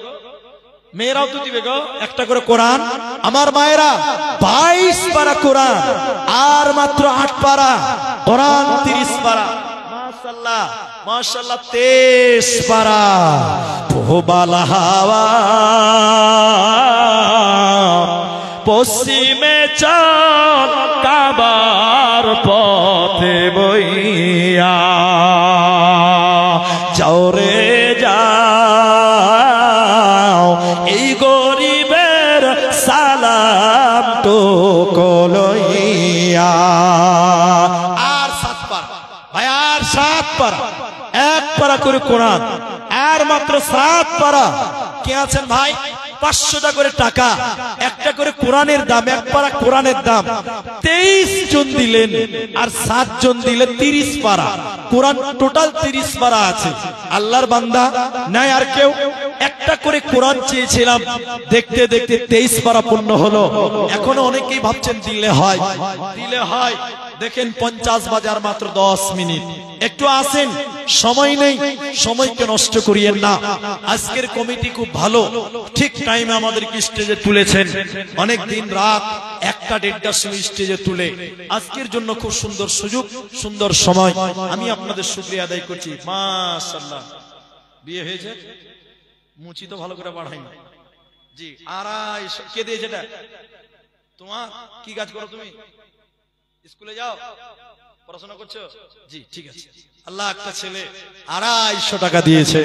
মেয়েরাও তো দিবে গো একটা করে কোরআন। আমার মায়েরা 22 পারা কোরআন, আর মাত্র 8 পারা, কোরআন 30 পারা। মাশাআল্লাহ মাশাআল্লাহ 23 পারা। প্রবল হাওয়া পশ্চিমে চল, কাবার পথে বইয়া যাও রে যাও, এই গরিবের সালাম টুকু লইয়া। আর 7 পারা ভাই, আর 7 পারা, 1 পারা করে কোরআন, আর মাত্র 7 পারা। কে আছেন ভাই? 500 টাকা করে টাকা, একটা করে কোরআনের দাম, 1 পারা কোরআনের দাম। 23 জন দিলেন, আর 7 জন দিলে 30 পারা কোরআন, টোটাল 30 পারা আছে। আল্লাহর বান্দা নাই আর কেউ? একটা করে কোরআন চেয়েছিলাম, দেখতে দেখতে 23 পারা পূর্ণ হলো। এখনো অনেকেই ভাবছেন দিলে হয়, দিলে হয়। দেখেন 50 বাজার মাত্র 10 মিনিট, একটু আসেন, সময় নেই, সময়কে নষ্ট করিয়েন না। আজকের কমিটি খুব ভালো, ঠিক টাইমে আমাদেরকে স্টেজে তুলেছেন। অনেক দিন রাত 1টা 1:30টার সময় স্টেজে তুলে আজকের জন্য খুব সুন্দর সুযোগ, সুন্দর সময়। আমি আপনাদের শুকরিয়া আদায় করছি। মাশাআল্লাহ, বিয়ে হয়েছে, মুচি তো ভালো করে বাড়াইনি জি। 250 কে দিয়েছে এটা? তোমার কি কাজ করো তুমি? স্কুলে যাও, পড়াশোনা করছো? জি ঠিক আছে। আল্লাহ একটা ছেলে 250 টাকা দিয়েছে।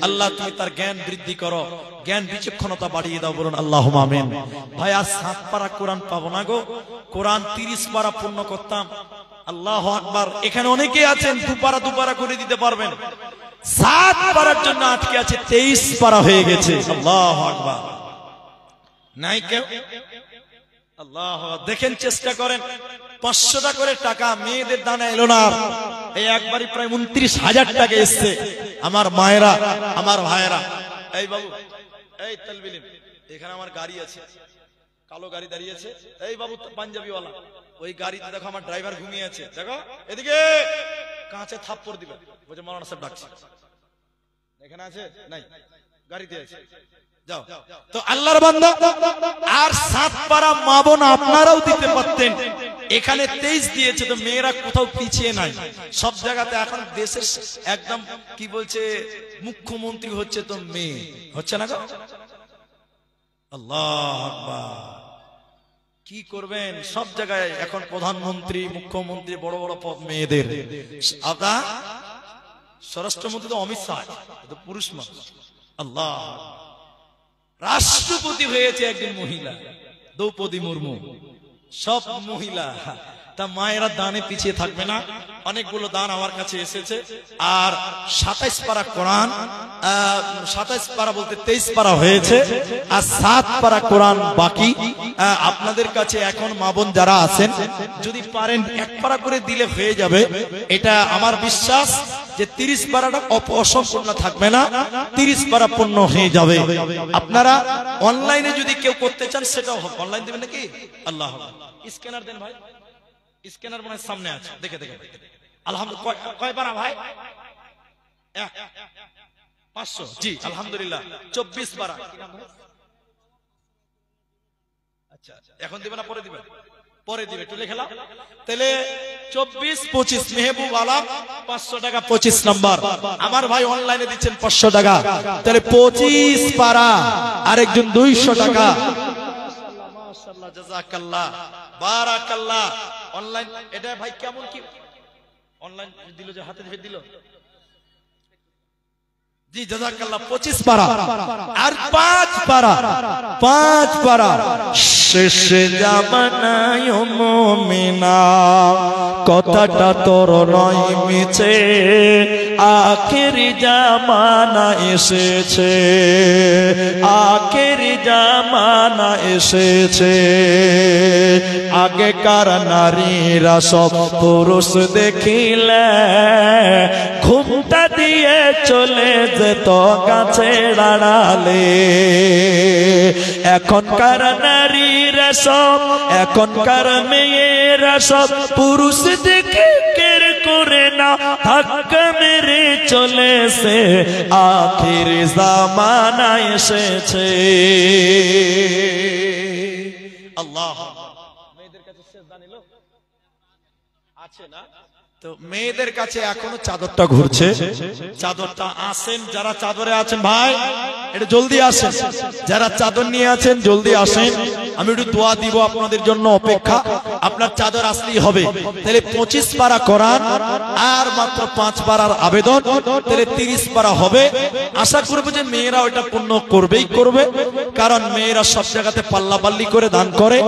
আল্লাহ তুমি তার জ্ঞান বৃদ্ধি করো, জ্ঞান বিচক্ষণতা বাড়িয়ে দাও, বলুন আল্লাহুম্মা আমিন। ভাই আজ 7 পারা কোরআন পাবো না গো, কোরআন 30 পারা পূর্ণ করতাম। আল্লাহু আকবার। এখানে অনেকে আছেন 2 পারা করে দিতে পারবেন, 7 পারার জন্য আটকে আছে, 23 পারা হয়ে গেছে। আল্লাহু আকবার। নাই কেউ? আল্লাহ, দেখেন চেষ্টা করেন। 500 টাকা করে টাকা, মেয়েদের দানা এলো না, এই একবারই প্রায় 29,000 টাকা এসছে। আমার মায়েরা, আমার ভাইয়েরা, এই বাবু, এই তালবিলিম, এখানে আমার গাড়ি আছে, কালো গাড়ি দাঁড়িয়েছে। এই বাবু পাঞ্জাবিওয়ালা, ওই গাড়িতে দেখো আমার ড্রাইভার ঘুমিয়ে আছে, দেখো এদিকে, কাঁচে থাপ্পড় দিবে, বলছে মাওলানা সাহেব ডাকছে। এখানে আছে? নাই, গাড়িতে আছে, যাও। তো আল্লাহর বান্দা, আর 7 পারা মা বোন আপনারাও দিতে পারতেন। এখানে 23 দিয়েছে, তো মেয়েরা কোথাও পিছিয়ে নাই, সব জায়গাতে। এখন দেশের একদম কি বলছে, মুখ্যমন্ত্রী হচ্ছে তো মেয়ে, হচ্ছে না গো? আল্লাহু আকবার। কি করবেন, সব জায়গায় এখন প্রধানমন্ত্রী, মুখ্যমন্ত্রী, বড় বড় পদ মেয়েদের। আপনার স্বরাষ্ট্রমন্ত্রী তো অমিত শাহ, তো পুরুষ মানুষ। আল্লাহ, রাষ্ট্রপতি হয়েছে একজন মহিলা, দ্রৌপদী মুর্মু, সব মহিলা। তা মায়েরা দানে পিছিয়ে থাকবে না। অনেকগুলো দান আমার কাছে এসেছে। আর 27 পারা কোরআন, 27 পারা বলতে 23 পারা হয়েছে, আর 7 পারা কোরআন বাকি। আপনাদের কাছে এখন মা বোন যারা আছেন, যদি পারেন 1 পারা করে দিলে হয়ে যাবে। এটা আমার বিশ্বাস যে 30 পারাটা অসম্পূর্ণ থাকবে না, 30 পারা পূর্ণ হয়ে যাবে। আপনারা অনলাইনে যদি কেউ করতে চান সেটাও হবে। অনলাইন দেবেন নাকি? আল্লাহ, স্ক্যানার দেন ভাই, স্ক্যানার মনে সামনে আছে, দেখে দেখে। আলহামদুলিল্লাহ, কয় পারা ভাই? 500 জি আলহামদুলিল্লাহ। 24 পারা। আচ্ছা, এখন দিবেন না পরে দিবেন? পরে দিবে, একটু লিখে নাও। তাহলে 24, 25 মেহবুব আলম 500 টাকা 25 নাম্বার। আমার ভাই অনলাইনে দিচ্ছেন 500 টাকা, তাহলে 25 পারা, আরেকজন 200 টাকা। মাশাআল্লাহ, জাযাকাল্লাহ, বারাকাল্লাহ। অনলাইন এটা ভাই কেমন কি অনলাইন দিল, যে হাতে ধরে দিল, জি জাযাকাল্লাহ। 25 পারা আর 5 পারা, 5 পারা। শেষ জামানায় মুমিনা কথাটা তোর নয় মিছে, আখেরি জামানা এসেছে, আখেরি জামানা এসেছে। আগেকার নারীরা সব পুরুষ দেখিলে ঘুমটা দিয়ে চলে যেত গাছের আড়ালে। এখনকার নারীরা সব, এখনকার মেয়েরা সব পুরুষ দেখে কের করে না, ধাক্কা মেরে চলেছে, আখির জামানা এসেছে। আল্লাহ, মেয়েদের কাছে সেজদা নিল আছে না? তো মেয়েদের কাছে এখনো চাদরটা ঘুরছে, চাদরটা আসেন যারা চাদরে আছেন ভাই, এটা জলদি আসেন, যারা চাদর নিয়ে আছেন জলদি আসেন, আমি একটু দোয়া দিব আপনাদের জন্য, অপেক্ষা। আপনার চাদর আসলেই হবে। তাহলে 25 পারা কোরআন আর মাত্র 5 পারার আবেদন, তাহলে 30 পারা হবে। আশা করব যে মেয়েরা ওটা পূর্ণ করবেই করবে, কারণ মেয়েরা সব জায়গাতে পাল্লাপাল্লি করে দান করে,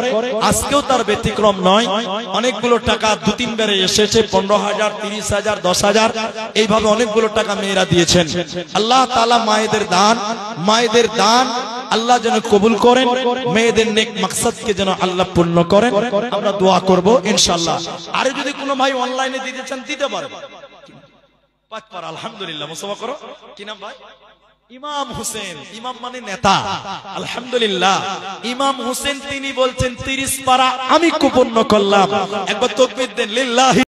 আজকেও তার ব্যতিক্রম নয়। অনেকগুলো টাকা 2-3 বারে এসেছে, 15,000, 30,000, 10,000, এইভাবে অনেকগুলো টাকা মেয়েরা দিয়েছেন। আল্লাহ তাআলা মায়েদের দান, মায়েদের দান আল্লাহ যেন কবুল করেন, মেয়েদের নেক মাকসাদকে যেন আল্লাহ পূর্ণ করেন। আমরা দোয়া করব ইনশাআল্লাহ। আর যদি কোনো ভাই অনলাইনে দিতে চান দিতে পারেন। 5 পারা আলহামদুলিল্লাহ, মুসাফা করো। কি নাম ভাই? ইমাম হোসেন। ইমাম মানে নেতা। আলহামদুলিল্লাহ, ইমাম হোসেন তিনি বলছেন 30 পারা আমি পূর্ণ করলাম। একবার তাকবীর দেন, লিল্লাহি।